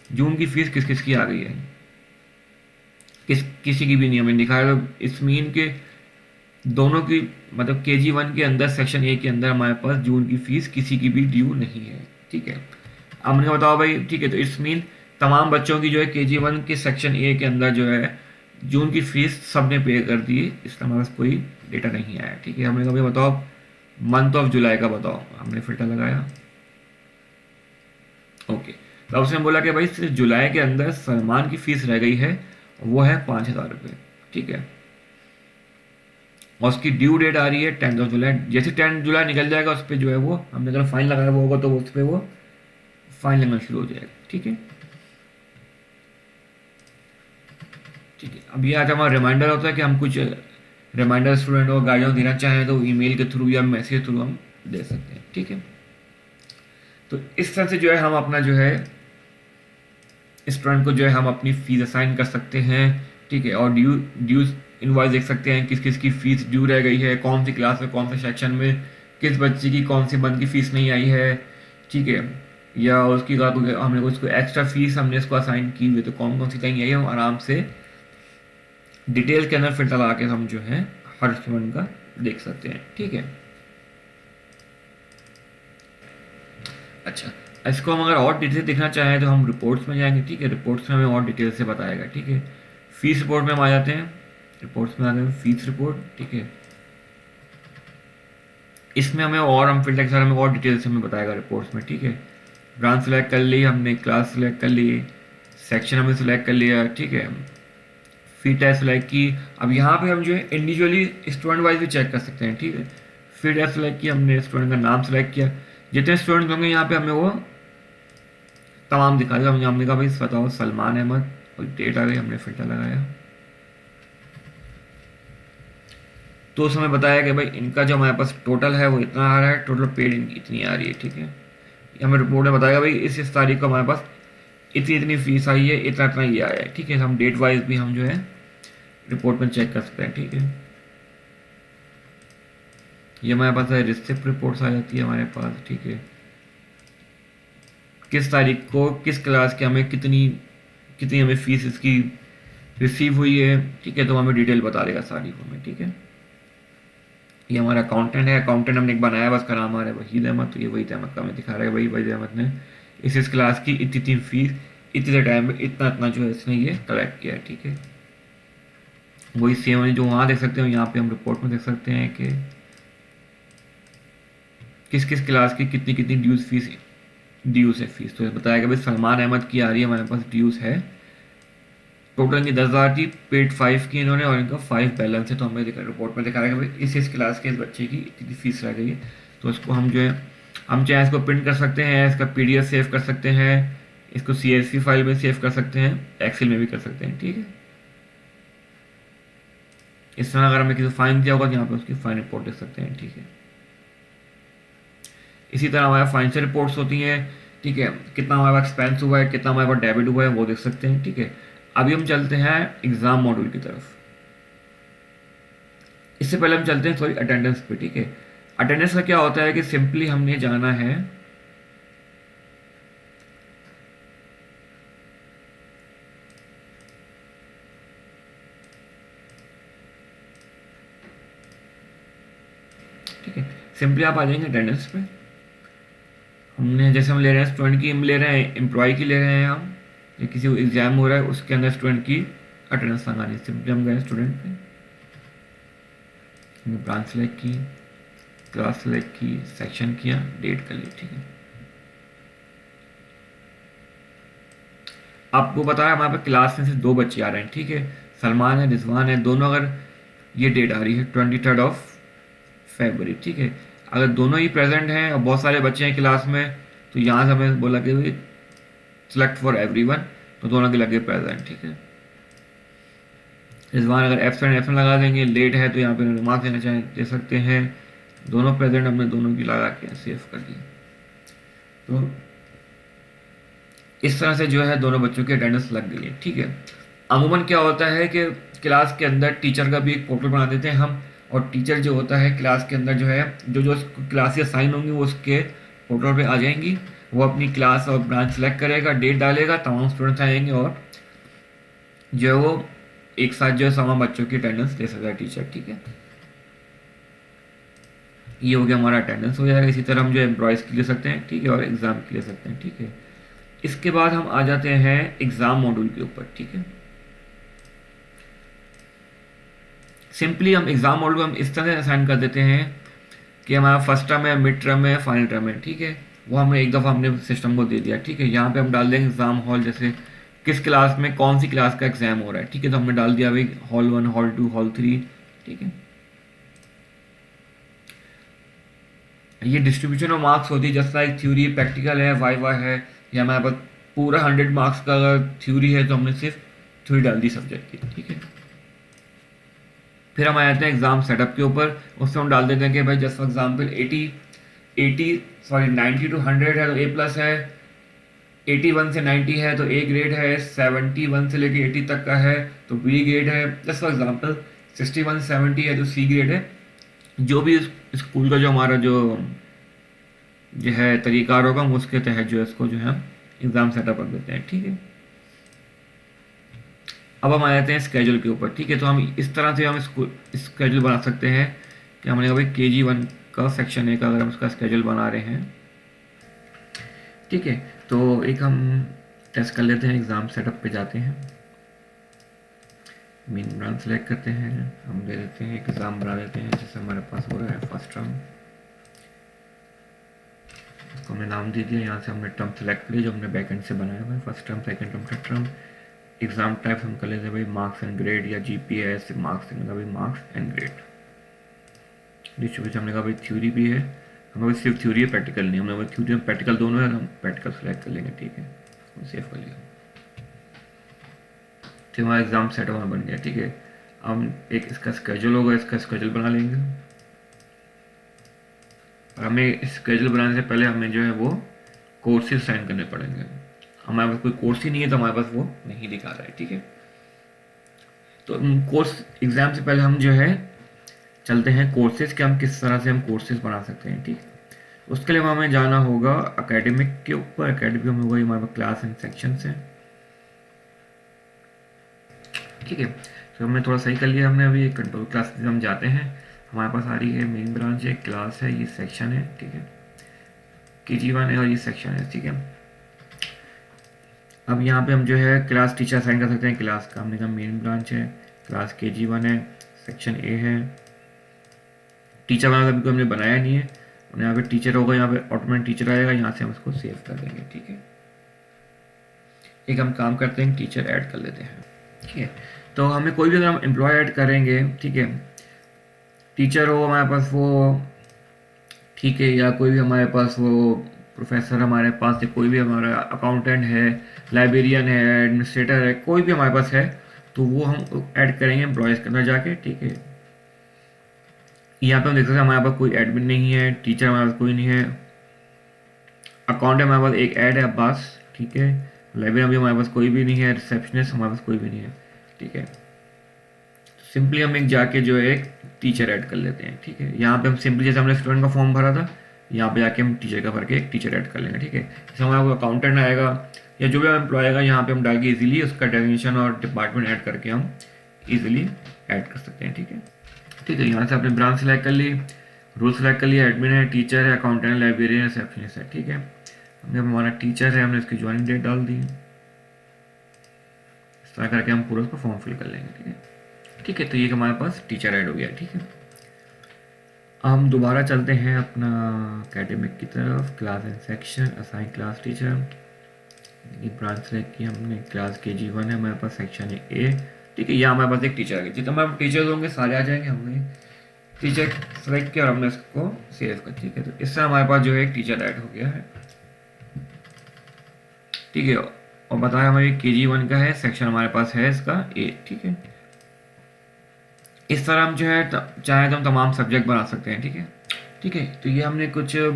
जून की फीस किस किस की आ गई है, किसी की भी नहीं हमें दिखाया, तो इस मीन के दोनों की मतलब KG1 के अंदर सेक्शन ए के अंदर हमारे पास जून की फीस किसी की भी ड्यू नहीं है, ठीक है। अब हमने बताओ भाई, ठीक है, तो इस मीन तमाम बच्चों की जो है KG1 के सेक्शन ए के अंदर जो है जून की फीस सबने पे कर दी है, इसका हमारे पास कोई डेटा नहीं आया, ठीक है। हमने कहा बताओ मंथ ऑफ जुलाई का बताओ, हमने फिल्टर लगाया, ओके। तो उसने बोला कि भाई सिर्फ जुलाई के अंदर सलमान की फीस रह गई है, वो है 5000 रुपये, ठीक है, और उसकी ड्यू डेट आ रही है 10 जुलाई। जैसे 10 जुलाई निकल जाएगा उस पर जो है वो हमने अगर फाइन लगाया वो होगा तो उस पर वो फाइन लगना शुरू हो जाएगा, ठीक है, ठीक है। अब ये आज हमारा रिमाइंडर होता है कि हम कुछ रिमाइंडर स्टूडेंट को गाइडेंस देना चाहें तो ईमेल के थ्रू या मैसेज के थ्रू हम दे सकते हैं, ठीक है। तो इस तरह से जो है हम अपना जो है स्टूडेंट को जो है हम अपनी फीस असाइन कर सकते हैं, ठीक है, और ड्यूज इनवॉइस देख सकते हैं किस किस की फीस ड्यू रह गई है, कौन सी क्लास में कौन से सेक्शन में किस बच्चे की कौन सी मंथ की फीस नहीं आई है, ठीक है, या उसकी हमने उसको एक्स्ट्रा फीस हमने इसको असाइन की हुई तो कौन कौन सी कहीं आई है, हम आराम से डिटेल के अंदर फिल्टर लगा के हम जो है हर स्टूडेंट का देख सकते हैं, ठीक है। अच्छा, इसको हम अगर और डिटेल देखना चाहें तो हम रिपोर्ट्स में जाएंगे, ठीक है। रिपोर्ट्स में हमें और डिटेल से बताएगा, ठीक है। फीस रिपोर्ट में हम आ जाते हैं, रिपोर्ट्स में आ गए फीस रिपोर्ट, ठीक है। इसमें हमें और हम फिल्टर के साथ हमें और डिटेल से हमें बताएगा रिपोर्ट्स में, ठीक है। ब्रांच सेलेक्ट कर ली हमने, क्लास सेलेक्ट कर ली, सेक्शन हमने सेलेक्ट कर लिया, ठीक है। फी टैग सेलेक्ट की। अब यहाँ पे हम जो है इंडिविजुअली स्टूडेंट वाइज भी चेक कर सकते हैं, ठीक है। फी टैग सेलेक्ट किया हमने, स्टूडेंट का नाम सेलेक्ट किया, जितने स्टूडेंट होंगे यहाँ पे हमें वो तमाम दिखा देगा। हमने कहा भाई बताओ सलमान अहमद, और डेट आ गई, हमने फिल्टर लगाया तो उसमें बताया कि भाई इनका जो हमारे पास टोटल है वो इतना आ रहा है, टोटल पेड इनकी इतनी आ रही है, ठीक है। हमें रिपोर्ट में बताएगा भाई इस तारीख को हमारे पास इतनी इतनी फीस आई है, इतना इतना ये आया है, ठीक है। हम डेट वाइज भी हम जो है रिपोर्ट में चेक कर सकते हैं, ठीक है। ये हमारे पास है रिसिप्ट रिपोर्ट्स आ जाती है हमारे पास, ठीक है। किस तारीख को किस क्लास के हमें कितनी कितनी हमें फीस इसकी रिसीव हुई है, ठीक है। तो हमें डिटेल बता देगा सारी को हमें, ठीक है। ये हमारा अकाउंटेंट है, अकाउंटेंट हमने एक बनाया, बस का नाम आ रहा है वहीद अहमद। तो ये वहीद अहमद का हमें दिखा रहा है, वही वहीद अहमद ने इस क्लास की इतनी इतनी फीस इतने टाइम में इतना इतना जो है इसने ये कलेक्ट किया है, ठीक है। वही सेम जो वहाँ देख सकते हो, यहाँ पे हम रिपोर्ट में देख सकते हैं कि किस किस क्लास की कितनी कितनी ड्यूज है फीस। तो बताया कि भाई सलमान अहमद की आ रही है हमारे पास ड्यूज है, टोटल इनकी 10,000 थी, पेड 5 की इन्होंने, और इनका 5 बैलेंस है। तो हमें रिपोर्ट में दिखा रहा है कि भाई इस क्लास के इस बच्चे की इतनी फीस रह गई है। तो इसको हम जो है हम चाहे इसको प्रिंट कर सकते हैं, इसका PDF सेव कर सकते हैं, इसको CSV फाइल में सेव कर सकते हैं, एक्सेल में भी कर सकते हैं, ठीक है। इस तरह अगर हमें किसी फाइन दिया होगा तो यहाँ पे उसकी फाइन रिपोर्ट देख सकते हैं, ठीक है। इसी तरह हमारे फाइनेंशियल रिपोर्ट्स होती हैं, ठीक है। कितना हमारे पास एक्सपेंस हुआ है, कितना हमारे पास डेबिट हुआ है, वो देख सकते हैं, ठीक है। अभी हम चलते हैं एग्जाम मॉड्यूल की तरफ। इससे पहले हम चलते हैं सॉरी अटेंडेंस पे, ठीक है। अटेंडेंस का क्या होता है कि सिंपली हमने जाना है ठीक है, सिंपली आप आ जाएंगे अटेंडेंस पे। हमने जैसे हम ले रहे हैं स्टूडेंट की, हम ले रहे हैं एम्प्लॉय की ले रहे हैं हम, या किसी को एग्जाम हो रहा है उसके अंदर स्टूडेंट की अटेंडेंस लगानी। सिंपली हम गए स्टूडेंट पे, हमने ब्रांच सेलेक्ट की, क्लास सेलेक्ट की, सेक्शन किया, डेट कर ली, ठीक है। आपको पता है हमारे पास क्लास में से 2 बच्चे आ रहे हैं, ठीक है। सलमान है, रिजवान है, दोनों अगर ये डेट आ रही है 23 फरवरी, ठीक है। अगर दोनों ही प्रेजेंट हैं और बहुत सारे बच्चे हैं क्लास में, तो यहाँ से हमें बोला कि सेलेक्ट फॉर एवरीवन, तो दोनों के लगे प्रेजेंट, ठीक है। रिजवान अगर एब्सेंट लगा देंगे, लेट है तो यहाँ पे रिमार्क देना चाहें दे सकते हैं। दोनों प्रेजेंट हमने दोनों की लगा के सेव कर दी। तो इस तरह से जो है दोनों बच्चों की अटेंडेंस लग गई है, ठीक है। अमूमन क्या होता है कि क्लास के अंदर टीचर का भी एक पोर्टल बना देते हैं हम, और टीचर जो होता है क्लास के अंदर जो है जो जो क्लासेस साइन होंगी वो उसके पोर्टल पे आ जाएंगी। वो अपनी क्लास और ब्रांच सेलेक्ट करेगा, डेट डालेगा, तमाम स्टूडेंट्स आएंगे और जो है वो एक साथ जो है तमाम बच्चों की अटेंडेंस दे सकता है टीचर, ठीक है। ये हो गया हमारा अटेंडेंस हो जाएगा। इसी तरह हम जो एम्प्लॉयज़ की ले सकते हैं, ठीक है, और एग्ज़ाम की ले सकते हैं, ठीक है। इसके बाद हम आ जाते हैं एग्ज़ाम मॉड्यूल के ऊपर, ठीक है। सिंपली हम एग्ज़ाम मॉड्यूल हम इस तरह से असाइन कर देते हैं कि हमारा फर्स्ट टर्म है, मिड टर्म है, फाइनल टर्म है, ठीक है। वो हमने एक दफ़ा हमने सिस्टम को दे दिया, ठीक है। यहाँ पे हम डाल देंगे एग्ज़ाम हॉल, जैसे किस क्लास में कौन सी क्लास का एग्ज़ाम हो रहा है, ठीक है। तो हमने डाल दिया भाई हॉल 1, हॉल 2, हॉल 3, ठीक है। ये डिस्ट्रीब्यूशन ऑफ मार्क्स होती है, जैसा लाइक थ्योरी, प्रैक्टिकल है, वाइवा है, या हमारे पास पूरा 100 मार्क्स का अगर थ्योरी है तो हमने सिर्फ थ्योरी डाल दी सब्जेक्ट की, ठीक है। फिर हम आ जाते हैं एग्ज़ाम सेटअप के ऊपर। उसमें हम डाल देते हैं कि भाई जस्ट फॉर एग्जाम्पल 90 to 100 है तो A+ है, 81 से 90 है तो A ग्रेड है, 71 से लेके 80 तक का है तो B ग्रेड है। जस्ट फॉर एग्जाम्पल 61 से 70 है तो C ग्रेड है। जो भी स्कूल का जो हमारा जो है तरीक़ार होगा, हम उसके तहत जो है इसको जो है एग्ज़ाम सेटअप कर देते हैं, ठीक है। अब हम आ जाते हैं स्केड्यूल के ऊपर, ठीक है। तो हम इस तरह से हम इसको स्केड्यूल बना सकते हैं कि हमने कहा भाई KG1 का सेक्शन ए का अगर हम उसका स्केड्यूल बना रहे हैं, ठीक है। तो एक हम टेस्ट कर लेते हैं, एग्ज़ाम सेटअप पे जाते हैं, मेन ब्रांच सेलेक्ट करते हैं, हम दे देते हैं एग्ज़ाम बना देते हैं जैसे हमारे पास हो रहा है फर्स्ट टर्म, इसको हमने नाम दे दिया। यहाँ से हमने टर्म सेलेक्ट किया जो हमने बैकएंड से बनाया हुआ है, first term, second term, third term. Exam type हम कर लेते हैं भाई मार्क्स एंड ग्रेड या GPA ऐसे मार्क्स देने का भाई मार्क्स एंड ग्रेड। डिस्ट्रीब्यूशन हमने कहा भाई थ्योरी भी है, हमें भाई सिर्फ थ्योरी है, प्रैक्टिकल नहीं, हमने भाई थ्योरी और प्रैक्टिकल दोनों है, हम प्रैक्टिकल सेलेक्ट कर लेंगे, ठीक है। सेव कर लिया, तो हमारा एग्ज़ाम सेट हमारा बन गया, ठीक है। हम एक इसका स्केड्यूल होगा, इसका स्केड्यूल बना लेंगे। और हमें स्केड्यूल बनाने से पहले हमें जो है वो कोर्सेज साइन करने पड़ेंगे। हमारे पास कोई कोर्स ही नहीं है तो हमारे पास वो नहीं दिखा रहा है, ठीक है। तो कोर्स एग्ज़ाम से पहले हम जो है चलते हैं कोर्सेज के, हम किस तरह से हम कोर्सेज बना सकते हैं, ठीक है। उसके लिए हमें जाना होगा एकेडमिक के ऊपर, एकेडमिक में होगा हमारे पास क्लास एंड सेक्शन है, ठीक है। तो हमने थोड़ा सही कर लिया हमने, अभी कंट्रोल क्लास हम जाते हैं, हमारे पास आ रही है मेन ब्रांच है, क्लास है, ये सेक्शन है, ठीक है, KG1 है और ये सेक्शन है, ठीक है। अब यहाँ पे हम जो है क्लास टीचर असाइन कर सकते हैं, क्लास का हमने कहा मेन ब्रांच है, क्लास KG1 है, सेक्शन ए है, टीचर वाला अभी हमने बनाया नहीं है, और यहाँ पे टीचर होगा, यहाँ पे ऑटोमेटिक टीचर आएगा, यहाँ से हम इसको सेव कर देंगे, ठीक है। एक हम काम करते हैं, टीचर ऐड कर लेते हैं, ठीक है। तो हमें कोई भी अगर हम एम्प्लॉय ऐड करेंगे, ठीक है, टीचर हो हमारे पास वो, ठीक है, या कोई भी हमारे पास वो प्रोफेसर हमारे पास है, कोई भी हमारा अकाउंटेंट है, लाइब्रेरियन है, एडमिनिस्ट्रेटर है, कोई भी हमारे पास है, तो वो हम ऐड करेंगे एम्प्लॉयज़ के अंदर जाके, ठीक है। यहाँ पे हम देख सकते हैं हमारे पास कोई एडमिन नहीं है, टीचर हमारे पास कोई नहीं है, अकाउंट हमारे पास एक ऐड है अब्बास, ठीक है, लाइब्रेरियन भी हमारे पास कोई भी नहीं है, रिसेप्शनिस्ट हमारे पास कोई भी नहीं है, ठीक है। सिंपली हम एक जाके जो है एक टीचर ऐड कर लेते हैं, ठीक है। यहाँ पे हम सिंपली जैसे हमने स्टूडेंट का फॉर्म भरा था, यहाँ पे जाके हम टीचर का भर के एक टीचर ऐड कर लेंगे, ठीक है। जैसे हमारा कोई अकाउंटेंट आएगा या जो भी एम्प्लॉय आएगा, यहाँ पे हम डाल के ईजिली उसका डेफिनेशन और डिपार्टमेंट ऐड करके हम ईजिली ऐड कर सकते हैं, ठीक है। ठीक है, यहाँ से आपने ब्रांच सेलेक्ट कर ली, रोल सेलेक्ट कर लिया, एडमिन है, टीचर है, अकाउंटेंट है, लाइब्रेरियन है, रिसेप्शनिस्ट है, ठीक है। हमने हमारा टीचर है, हमने इसकी ज्वाइनिंग डेट डाल दी, इस तरह करके हम पूरा उसको फॉर्म फिल कर लेंगे, ठीक है। ठीक है, तो ये हमारे पास टीचर ऐड हो गया, ठीक है। हम दोबारा चलते हैं अपना एकेडमिक की तरफ, class and section, assign class teacher, branch select की हमने, क्लास KG1 है हमारे पास, सेक्शन है ए, ठीक है। यहाँ हमारे पास एक टीचर आ गया, जितने हमारे टीचर्स होंगे सारे आ जाएंगे, हमने टीचर सेलेक्ट किया और हमने इसको सेव कर, ठीक है। तो इससे हमारे पास जो है एक टीचर ऐड हो गया है, ठीक है। और बताया हमारे KG1 का है, सेक्शन हमारे पास है इसका ए, ठीक है। इस तरह हम जो है चाहे तो हम तमाम सब्जेक्ट बना सकते हैं, ठीक है। ठीक है, तो ये हमने कुछ जो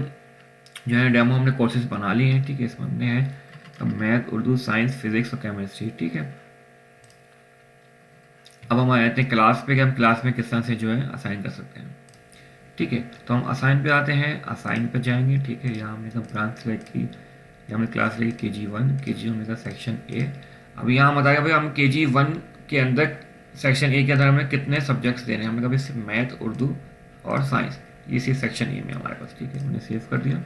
है डेमो हमने कोर्सेज बना लिए हैं, ठीक है। इसमें हमने है अब मैथ, उर्दू, साइंस, फिजिक्स और केमिस्ट्री, ठीक है। अब हम आ जाते हैं क्लास पे कि हम क्लास में किस तरह से जो है असाइन कर सकते हैं, ठीक है। तो हम असाइन पे आते हैं, असाइन पे जाएंगे, ठीक है। यहाँ हमने ब्रांच सेलेक्ट की, हमने क्लास ली KG1 हमने सेक्शन ए। अब यहाँ हम बताएगा भाई हम KG1 के अंदर सेक्शन ए के अंदर हमें कितने सब्जेक्ट्स देने हैं, हमने कहा सिर्फ मैथ, उर्दू और साइंस, ये सिर्फ सेक्शन ए में हमारे पास, ठीक है। हमने सेव कर दिया,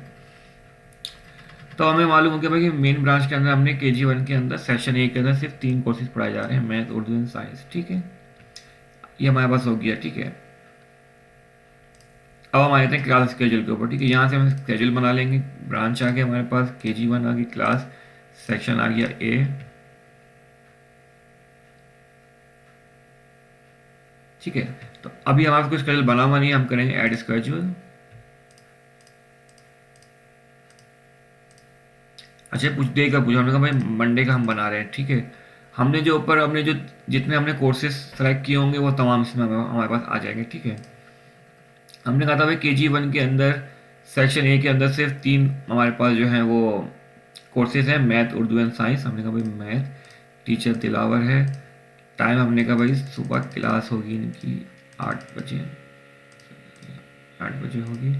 तो हमें मालूम हो गया भाई कि मेन ब्रांच के अंदर हमने KG1 के अंदर सेक्शन ए के अंदर सिर्फ 3 कोर्सेज पढ़ाए जा रहे हैं, मैथ, उर्दू एंड साइंस, ठीक है। ये हमारे पास हो गया, ठीक है। अब हम आते हैं क्लास स्केड्यूल के ऊपर, ठीक है। यहाँ से हम स्केड्यूल बना लेंगे, ब्रांच आ गया हमारे पास, KG1 आ गई, क्लास सेक्शन आ गया ए, ठीक है। तो अभी हमारे कुछ स्केड्यूल बना हुआ नहीं है, हम करेंगे ऐड स्केड्यूल। अच्छा, कुछ देर का पूछा, हमने कहा भाई मंडे का हम बना रहे हैं, ठीक है। हमने जो ऊपर हमने जो जितने हमने कोर्सेज सेलेक्ट किए होंगे वो तमाम इसमें हमारे पास आ जाएंगे, ठीक है। हमने कहा था भाई KG1 के अंदर सेक्शन ए के अंदर सिर्फ 3 हमारे पास जो हैं वो कोर्सेज हैं, मैथ, उर्दू एंड साइंस। हमने कहा भाई मैथ टीचर दिलावर है, टाइम हमने कहा भाई सुबह क्लास होगी इनकी 8 बजे, 8 बजे होगी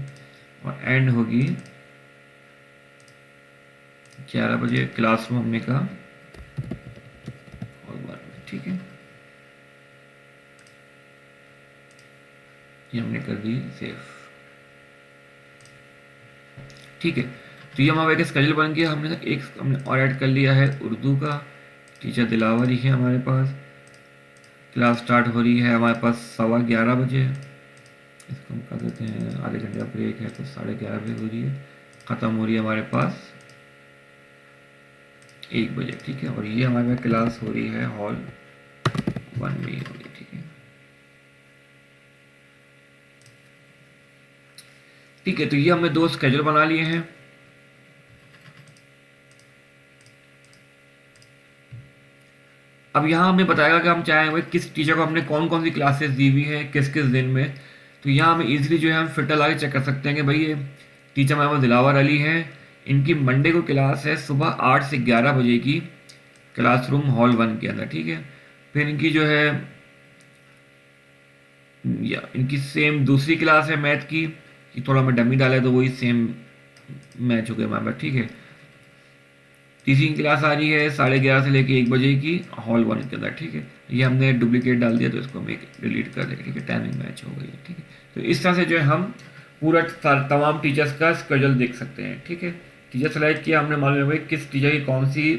और एंड होगी 11 बजे, क्लासरूम हमने कहा और 12 बजे, ठीक है। सेव। ठीक है, तो ये हमारा एक स्केड्यूल बन गया। हमने और ऐड कर लिया है उर्दू का। टीचर दिलावर ही है हमारे पास। क्लास स्टार्ट हो रही है हमारे पास 11:15 बजे। इसको हम कर देते हैं, आधे घंटे का ब्रेक है तो 11:30 बजे हो रही है। ख़त्म हो रही है हमारे पास 1 बजे। ठीक है, और ये हमारे पास क्लास हो रही है हॉल 1 में ही हो रही है। ठीक है, ठीक है, तो ये हमने 2 स्केड्यूल बना लिए हैं। अब यहाँ हमें बताएगा कि हम चाहें भाई किस टीचर को हमने कौन कौन सी क्लासेस दी हुई हैं किस किस दिन में। तो यहाँ हमें इजीली जो है हम फिट लगा के चेक कर सकते हैं कि भाई ये टीचर हमारे पास दिलावर अली हैं। इनकी मंडे को क्लास है सुबह 8 से 11 बजे की, क्लासरूम हॉल 1 के अंदर। ठीक है, फिर इनकी जो है या इनकी सेम दूसरी क्लास है मैथ की, कि थोड़ा मैं डमी डाला है तो वही सेम मैच हो गया हमारे पास। ठीक है, तीसरी क्लास आ रही है 11:30 से लेके 1 बजे की हॉल 1 के अंदर। ठीक है, ये हमने डुप्लीकेट डाल दिया तो इसको हम एक डिलीट कर देंगे। ठीक है, टाइमिंग मैच हो गई है। ठीक है, तो इस तरह से जो है हम पूरा तमाम टीचर्स का स्केड्यूल देख सकते हैं। ठीक है, टीचर सेलेक्ट किया हमने, मालूम है किस टीचर की कौन सी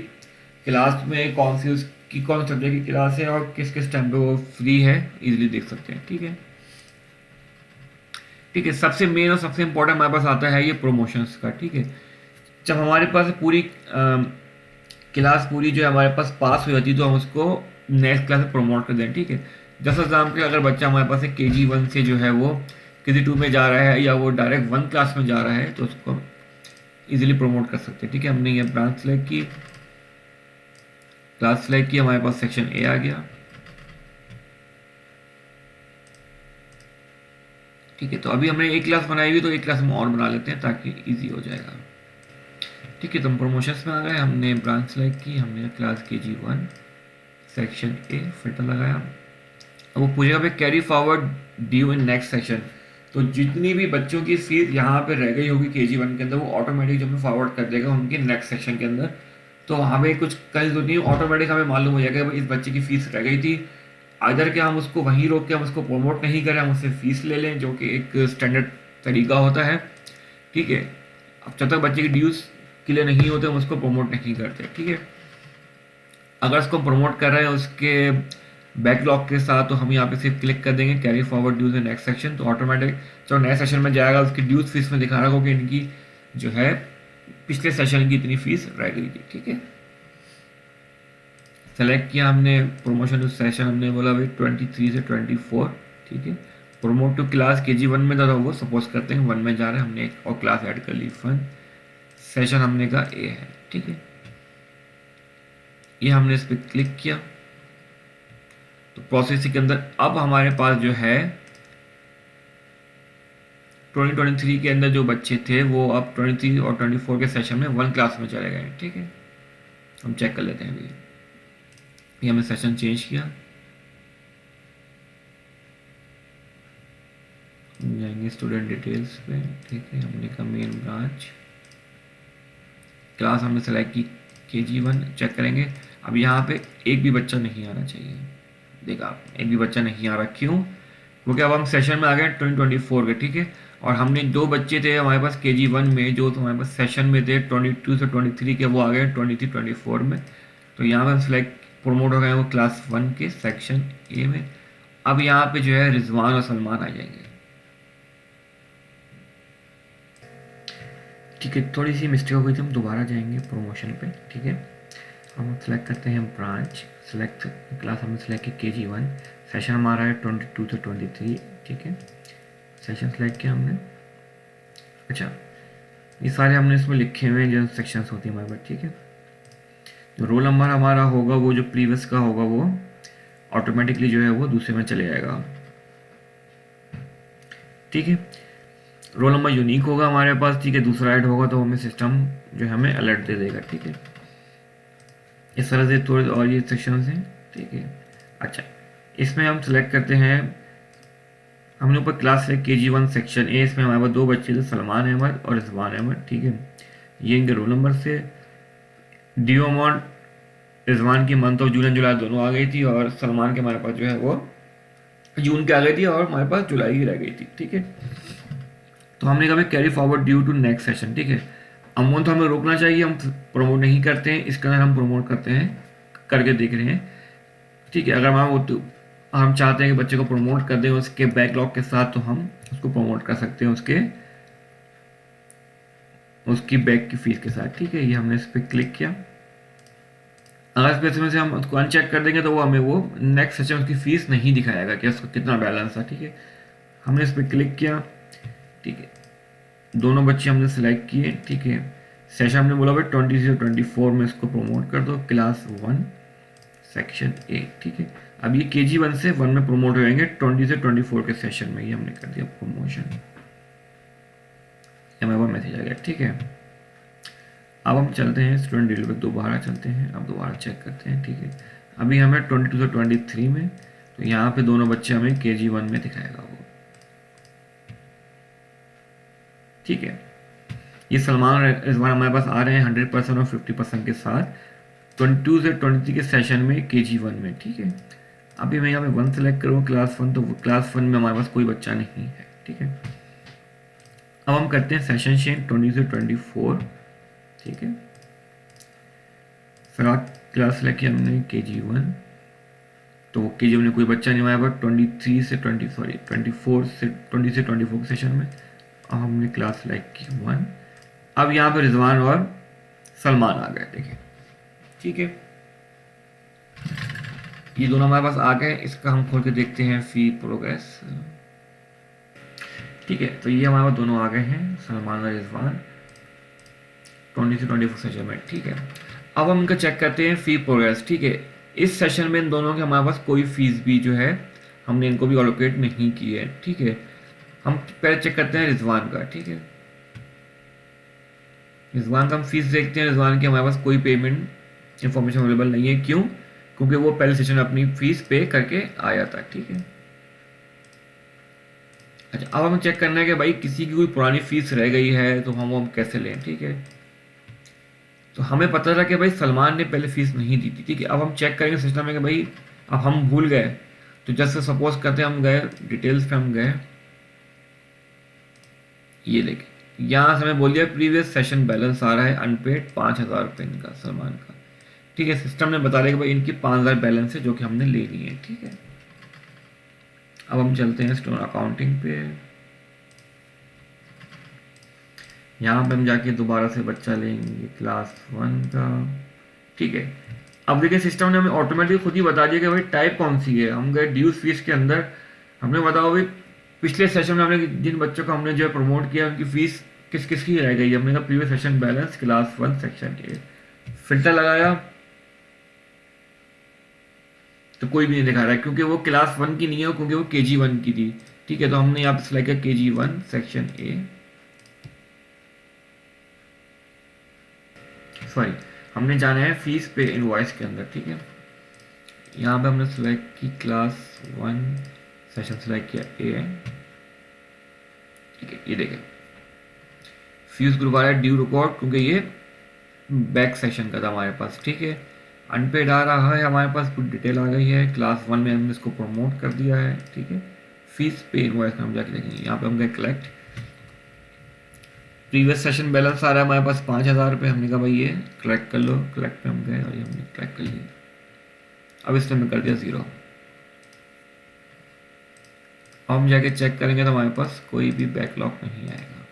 क्लास में कौन सी उसकी कौन सब्जेक्ट की क्लास है और किस किस टाइम पे वो फ्री है, इजीली देख सकते हैं। ठीक है, ठीक है, सबसे मेन और सबसे इंपॉर्टेंट हमारे पास आता है ये प्रमोशंस का। ठीक है, जब हमारे पास पूरी क्लास पूरी जो है हमारे पास पास हो जाती है तो हम उसको नेक्स्ट क्लास में प्रमोट कर दें। ठीक है, जैसे एग्जाम्पल अगर बच्चा हमारे पास KG1 से जो है वो KG2 में जा रहा है या वो डायरेक्ट 1 क्लास में जा रहा है तो उसको इजीली प्रमोट कर सकते हैं। ठीक है, हमने ये ब्रांच सेलेक्ट की, क्लास सेलेक्ट की, हमारे पास सेक्शन A आ गया। ठीक है, तो अभी हमने एक क्लास बनाई हुई तो एक क्लास हम और बना लेते हैं ताकि इजी हो जाएगा। ठीक है, तो हम प्रमोशंस में आ गए, हमने ब्रांच सेलेक्ट की, हमने class KG1 section A filter लगाया। अब वो पूछेगा भाई carry forward due in next session. तो जितनी भी बच्चों की फीस यहाँ पे रह गई होगी KG1 के अंदर वो ऑटोमेटिक जो हमें फॉरवर्ड कर देगा उनके नेक्स्ट सेक्शन के अंदर। तो हमें कुछ कहीं जरूरत नहीं, ऑटोमेटिक हमें मालूम हो जाएगा भाई इस बच्चे की फीस रह गई थी। इधर के हम उसको वहीं रोक के हम उसको प्रमोट नहीं करें, हम उससे फीस ले लें, जो कि एक स्टैंडर्ड तरीका होता है। ठीक है, अब जब तक बच्चे की ड्यूज क्लियर नहीं होते हम उसको प्रमोट नहीं करते। ठीक है, अगर उसको प्रमोट कर रहे हैं उसके बैकलॉग के साथ तो हम यहाँ पे सिर्फ क्लिक कर देंगे carry forward dues in next section, तो ऑटोमेटिक जो नेक्स्ट सेशन में जाएगा उसकी ड्यूज फीस में दिखा रहा होगा कि इनकी जो है पिछले सेशन की इतनी फीस रह गई थी। ठीक है, सेलेक्ट किया हमने प्रमोशन सेशन, हमने बोला भाई 23 से 24। ठीक है, प्रमोट टू क्लास KG1 में था वो सपोज करते हैं 1 में जा रहे हैं, हमने एक और क्लास ऐड कर ली, फन सेशन हमने कहा A है। ठीक है, ये हमने इस पर क्लिक किया तो प्रोसेसिंग के अंदर अब हमारे पास जो है 2023 के अंदर जो बच्चे थे वो अब 23 और 24 के सेशन में 1 क्लास में चले गए। ठीक है, हम चेक कर लेते हैं अभी। ये हमने सेशन चेंज किया, हम जाएंगे स्टूडेंट डिटेल्स पे। ठीक है, हमने कहा मेन ब्रांच, क्लास हमने सेलेक्ट की KG1, चेक करेंगे। अब यहाँ पे एक भी बच्चा नहीं आना चाहिए, देखा आप एक भी बच्चा नहीं आ रहा, क्यों? क्योंकि अब हम सेशन में आ गए 2024 के। ठीक है, और हमने 2 बच्चे थे हमारे पास KG1 में जो हमारे पास सेशन में थे 22 से 23 के, वो आ गए 23-24 में। तो यहाँ पर हम सेलेक्ट प्रमोट हो गए वो क्लास 1 के सेक्शन A में। अब यहाँ पे जो है रिजवान और सलमान आ जाएंगे। ठीक है, थोड़ी सी मिस्टेक हो गई थी, हम दोबारा जाएंगे प्रमोशन पे। ठीक है, हम सेलेक्ट करते हैं ब्रांच, सेलेक्ट क्लास हमने सेलेक्ट की KG1, सेशन हमारा है 22 से 23। ठीक है, सेशन सेलेक्ट किया हमने। अच्छा, ये सारे हमने इसमें लिखे हुए हैं जो सेक्शंस होती हैं हमारे पास। ठीक है, जो रोल नंबर हमारा होगा वो जो प्रीवियस का होगा वो ऑटोमेटिकली जो है वो दूसरे में चले जाएगा। ठीक है, रोल नंबर यूनिक होगा हमारे पास। ठीक है, दूसरा ऐड होगा तो हमें सिस्टम जो है हमें अलर्ट दे देगा। ठीक है, इस तरह से थोड़े और ये सेक्शंस हैं। ठीक है, अच्छा, इसमें हम सेलेक्ट करते हैं, हमने ऊपर क्लास है KG1 सेक्शन A, इसमें हमारे पास 2 बच्चे थे, सलमान अहमद और रिजवान अहमद। ठीक है, ये इनके रोल नंबर से ड्यू अमाउंट रिजवान की मंथ ऑफ जून एंड जुलाई दोनों आ गई थी और सलमान के हमारे पास जो है वो जून की आ गई थी और हमारे पास जुलाई की रह गई थी, ठीक है। तो हमने कहा carry forward due to next session, ठीक है। अमाउंट हमें रोकना चाहिए, हम प्रमोट नहीं करते हैं, इसके अंदर हम प्रमोट करते हैं, करके देख रहे हैं, ठीक है। अगर हम चाहते हैं कि बच्चे को प्रमोट कर दें उसके बैकलॉग के साथ, तो हम उसको प्रमोट कर सकते हैं उसकी बैक की फीस के साथ, ठीक है। ये हमने इस पर क्लिक किया। अगर इस पैसे में से हम उसको अनचेक कर देंगे तो वो हमें वो नेक्स्ट सेशन उसकी फीस नहीं दिखाएगा कि उसका कितना बैलेंस है, ठीक है। हमने इस पर क्लिक किया, ठीक है। दोनों बच्चे हमने सेलेक्ट किए, ठीक है। सेशन हमने बोला भाई 20 से 24 में इसको प्रमोट कर दो, क्लास 1 सेक्शन ए, ठीक है। अब ये KG1 से 1 में प्रमोट हो जाएंगे 20 से 24 के सेशन में। ये हमने कर दिया प्रमोशन, हमें वो मैसेज आ गया, ठीक है। अब हम चलते हैं स्टूडेंट डिटेल पे, दोबारा चलते हैं, अब दोबारा चेक करते हैं, ठीक है। अभी हमें 22 से 23 में, तो यहाँ पे दोनों बच्चे हमें KG1 में दिखाएगा वो, ठीक है। ये सलमान इस बार हमारे पास आ रहे हैं 100% और 50% के साथ 22 से 23 के सेशन में KG1 में, ठीक है। अभी मैं यहाँ पे 1 सेलेक्ट करूँ, क्लास 1, तो क्लास 1 में हमारे पास कोई बच्चा नहीं है, ठीक है। अब हम करते हैं सेशन चेंज 20 से 24, ठीक है। फिर क्लास लेके हमने KG1, तो KG1 में कोई बच्चा नहीं आया, बट 20 से 24 के सेशन में। अब हमने क्लास लाइक की 1। अब यहाँ पे रिजवान और सलमान आ गए, देखिए, ठीक है। ये दोनों हमारे पास आ गए। इसका हम खोल के देखते हैं फी प्रोग्रेस, ठीक है। तो ये हमारे पास दोनों आ गए हैं, सलमान और रिजवान 20 से 24 सेशन में, ठीक है। अब हम इनका चेक करते हैं फी प्रोग्रेस, ठीक है। इस सेशन में इन दोनों के हमारे पास कोई फीस भी जो है हमने इनको भी अलोकेट नहीं की है, ठीक है। हम पहले चेक करते हैं रिजवान का, ठीक है। रिजवान का हम फीस देखते हैं। रिजवान की हमारे पास कोई पेमेंट इंफॉर्मेशन अवेलेबल नहीं है, क्यों? क्योंकि वो पहले सेशन में अपनी फीस पे करके आया था, ठीक है। अच्छा, अब हमें चेक करना है कि भाई किसी की कोई पुरानी फीस रह गई है तो हम कैसे लें, ठीक है। तो हमें पता था कि भाई सलमान ने पहले फीस नहीं दी थी, ठीक है। अब हम चेक करेंगे सिस्टम में कि भाई अब हम भूल गए, तो जैसे सपोज करते हैं हम गए डिटेल्स पे, हम गए, ये देखिए यहाँ से हमें बोल दिया प्रीवियस सेशन बैलेंस आ रहा है अनपेड 5,000 रुपये इनका, सलमान का, ठीक है। सिस्टम ने बता दिया कि भाई इनकी 5,000 बैलेंस है जो कि हमने ले ली है, ठीक है। अब हम चलते हैं स्टूडेंट अकाउंटिंग पे। यहाँ पे हम जाके दोबारा से बच्चा लेंगे क्लास 1 का, ठीक है। अब देखिए सिस्टम ने हमें ऑटोमेटिक खुद ही बता दिया कि भाई टाइप कौन सी है। हम गए ड्यूज फीस के अंदर, हमने बताओ भाई पिछले सेशन में हमने जिन बच्चों को हमने जो है प्रमोट किया उनकी फीस किस किस की रह गई है। हमने कहा previous session balance class 1 section A, filter लगाया तो कोई भी नहीं दिखा रहा है, क्योंकि वो क्लास 1 की नहीं है, क्योंकि वो KG1 की थी, ठीक है। तो हमने यहाँ पे सिलेक्ट किया KG1 सेक्शन ए, सॉरी हमने जाना है फीस पे इनवॉइस के अंदर, ठीक है। यहाँ पे हमने सिलेक्ट की क्लास 1 सेशन, सिलेक्ट किया ए, ठीक है। ये देखें फीस ग्रुप आ रहा है ड्यू रिकॉर्ड, क्योंकि ये बैक सेशन का था हमारे पास, ठीक है। अनपेड आ रहा है, हमारे पास कुछ डिटेल आ गई है, क्लास 1 में हमने इसको प्रमोट कर दिया है, ठीक है। फीस पे इनवॉइस में हम जाके देखेंगे, यहाँ पे हम गए कलेक्ट, प्रीवियस सेशन बैलेंस आ रहा है हमारे पास 5,000 रुपये। हमने कहा भाई ये कलेक्ट कर लो, कलेक्ट पे हम गए और ये हमने कलेक्ट कर लिया। अब इसने हमें कर दिया 0। अब हम जाके चेक करेंगे तो हमारे पास कोई भी बैकलॉग नहीं आएगा,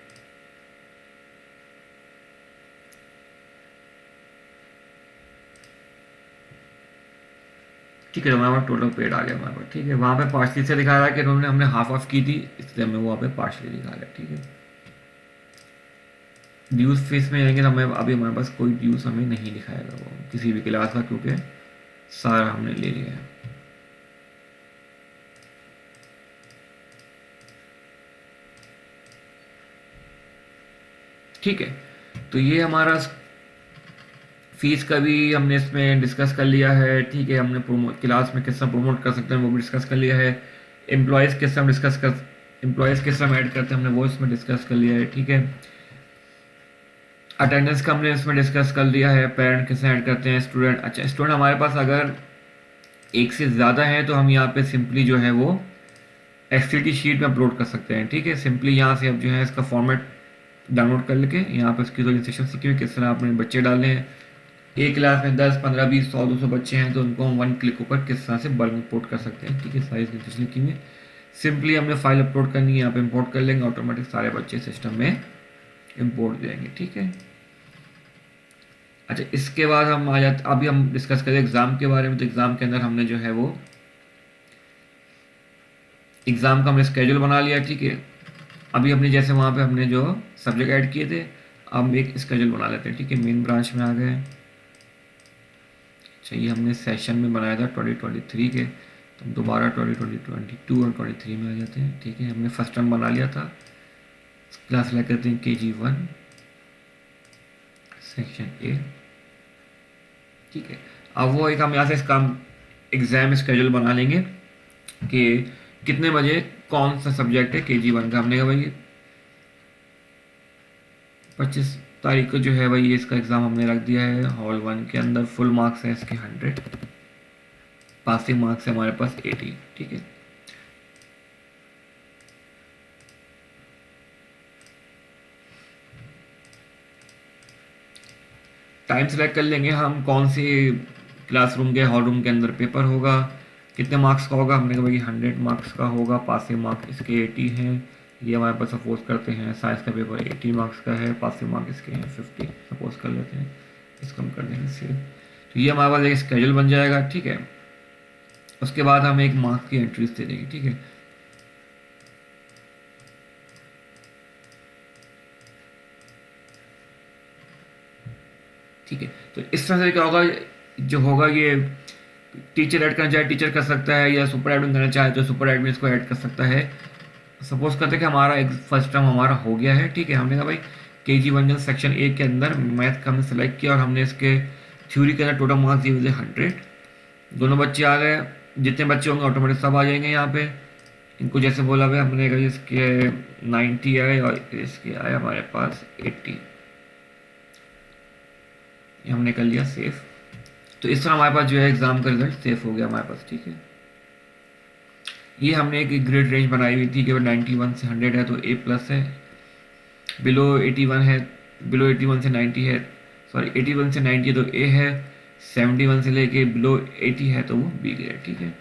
ठीक है। तो हमारे पास टोटल पेड आ गया हमारे पास, ठीक है। वहाँ पे पार्शली से दिखा रहा है कि उन्होंने हमने हाफ ऑफ की थी, इसलिए हमें वहाँ पे पार्शली दिखा रहा है, ठीक है। ड्यूज फीस में जाएंगे तो हमें अभी हमारे पास कोई ड्यूज हमें नहीं दिखाएगा वो किसी भी क्लास का, क्योंकि सारा हमने ले लिया है, ठीक है। तो ये हमारा फीस का भी हमने इसमें डिस्कस कर लिया है, ठीक है। हमने क्लास में किस तरह प्रमोट कर सकते हैं वो भी डिस्कस कर लिया है। एम्प्लॉयज़ किस तरह एम्प्लॉयज़ किस तरह ऐड करते हैं हमने वो इसमें डिस्कस कर लिया है, ठीक है। अटेंडेंस का हमने इसमें डिस्कस कर लिया है। पेरेंट किस तरह ऐड करते हैं, स्टूडेंट, अच्छा स्टूडेंट हमारे पास अगर एक से ज़्यादा है तो हम यहाँ पे सिंपली जो है वो एक्सेल की शीट में अपलोड कर सकते हैं। ठीक है, सिंपली यहाँ से अब जो है इसका फॉर्मेट डाउनलोड कर लेके यहाँ पर इसकी जो इंस्ट्रक्शन सीखी हुई किस तरह अपने बच्चे डालने हैं। एक क्लास में 10, 15, 20, 100, 200 बच्चे हैं तो उनको हम वन क्लिक ऊपर किस तरह से बल्क इंपोर्ट कर सकते हैं। ठीक है, सारी इंस्ट्रक्शन लिखी हुई है। सिंपली हमने फाइल अपलोड करनी है, यहाँ पे इंपोर्ट कर लेंगे, ऑटोमेटिक सारे बच्चे सिस्टम में इंपोर्ट हो जाएंगे। ठीक है, अच्छा इसके बाद हम आ जाते, अभी हम डिस्कस करें एग्ज़ाम के बारे में। तो एग्ज़ाम के अंदर हमने जो है वो एग्ज़ाम का हमने स्केड्यूल बना लिया। ठीक है, अभी हमने जैसे वहाँ पे हमने जो सब्जेक्ट ऐड किए थे, अब एक स्केड्यूल बना लेते हैं। ठीक है, मेन ब्रांच में आ गए। अच्छा ये हमने सेशन में बनाया था 2023 के, तो हम दोबारा 2022 और 23 में आ जाते हैं। ठीक है, हमने फर्स्ट टर्म बना लिया था। क्लास सेलेक्ट करते हैं KG1 सेक्शन ए। ठीक है, अब वो एक हम यहाँ से इसका एग्ज़ाम स्केड्यूल बना लेंगे कि कितने बजे कौन सा सब्जेक्ट है KG1 का। हमने कहा भाई 25 तारीख को जो है भाई इसका एग्ज़ाम हमने रख दिया है हॉल 1 के अंदर। फुल मार्क्स है इसके 100, पासिंग मार्क्स है हमारे पास 80। ठीक है, टाइम सेलेक्ट कर लेंगे हम कौन सी क्लासरूम के हॉल रूम के अंदर पेपर होगा, कितने मार्क्स का होगा। हमने कहा भाई 100 मार्क्स का होगा, पासिंग मार्क्स इसके 80 हैं। ये हमारे पास सपोज करते हैं साइंस का पेपर 80 मार्क्स का है, पासिंग मार्क्स इसके हैं 50 सपोज कर लेते हैं, इसको हम कर देंगे सेव। तो ये हमारे पास एक स्केड्यूल बन जाएगा। ठीक है, उसके बाद हम एक मार्क्स की एंट्रीज दे देंगे। ठीक है, ठीक है, तो इस तरह से क्या होगा, जो होगा ये टीचर ऐड करना चाहे टीचर कर सकता है, या सुपर एडमिन करना चाहे तो सुपर एडमिन को ऐड कर सकता है। सपोज करते हैं कि हमारा एक फर्स्ट टर्म हमारा हो गया है। ठीक है, हमने कहा भाई KG1 सेक्शन ए के अंदर मैथ का हमने सेलेक्ट किया और हमने इसके थ्योरी के अंदर टोटल मार्क्स दिए हुए 100। दोनों बच्चे आ गए, जितने बच्चे होंगे ऑटोमेटिक सब आ जाएंगे यहाँ पे। इनको जैसे बोला हुआ हमने कहा इसके 90 आए और इसके आए हमारे पास 80। ये हमने कर लिया सेव। तो इस तरह हमारे पास जो है एग्ज़ाम का रिजल्ट सेव हो गया हमारे पास। ठीक है, ये हमने एक ग्रेड रेंज बनाई हुई थी कि 91 से 100 है तो A+ है, बिलो 81 है, बिलो 81 से 90 है, सॉरी 81 से 90 है तो A है, 71 से लेके बिलो 80 है तो वो B ग्रेड। ठीक है,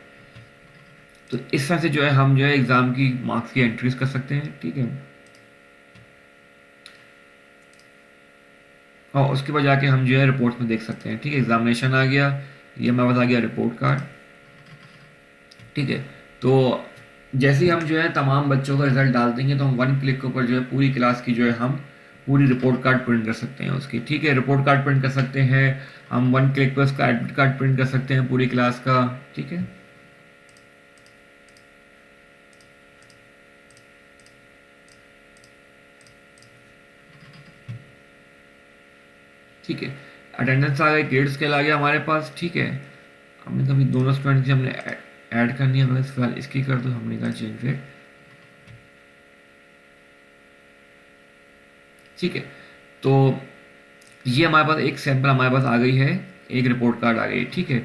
तो इस तरह से जो है हम जो है एग्ज़ाम की मार्क्स की एंट्रीज कर सकते हैं। ठीक है, और उसके बाद जाके हम जो है रिपोर्ट में देख सकते हैं। ठीक है, एग्जामिनेशन आ गया, ये हमारे पास आ गया रिपोर्ट कार्ड। ठीक है, तो जैसे ही हम जो है तमाम बच्चों का रिजल्ट डाल देंगे तो हम वन क्लिक के ऊपर जो है पूरी क्लास की जो है हम पूरी रिपोर्ट कार्ड प्रिंट कर सकते हैं उसकी। ठीक है, रिपोर्ट कार्ड प्रिंट कर सकते हैं हम, वन क्लिक पर उसका एडमिट कार्ड प्रिंट कर सकते हैं पूरी क्लास का। ठीक है, ठीक है, अटेंडेंस आ गई, ग्रेड स्केल आ गया हमारे पास। ठीक है, हमने कभी दोनों स्टूडेंट की हमने ऐड करनी है, बस फिलहाल इसकी कर दो। हमने कहा जनरेट। ठीक है, तो ये हमारे पास एक सैंपल हमारे पास आ गई है, एक रिपोर्ट कार्ड आ गई। ठीक है,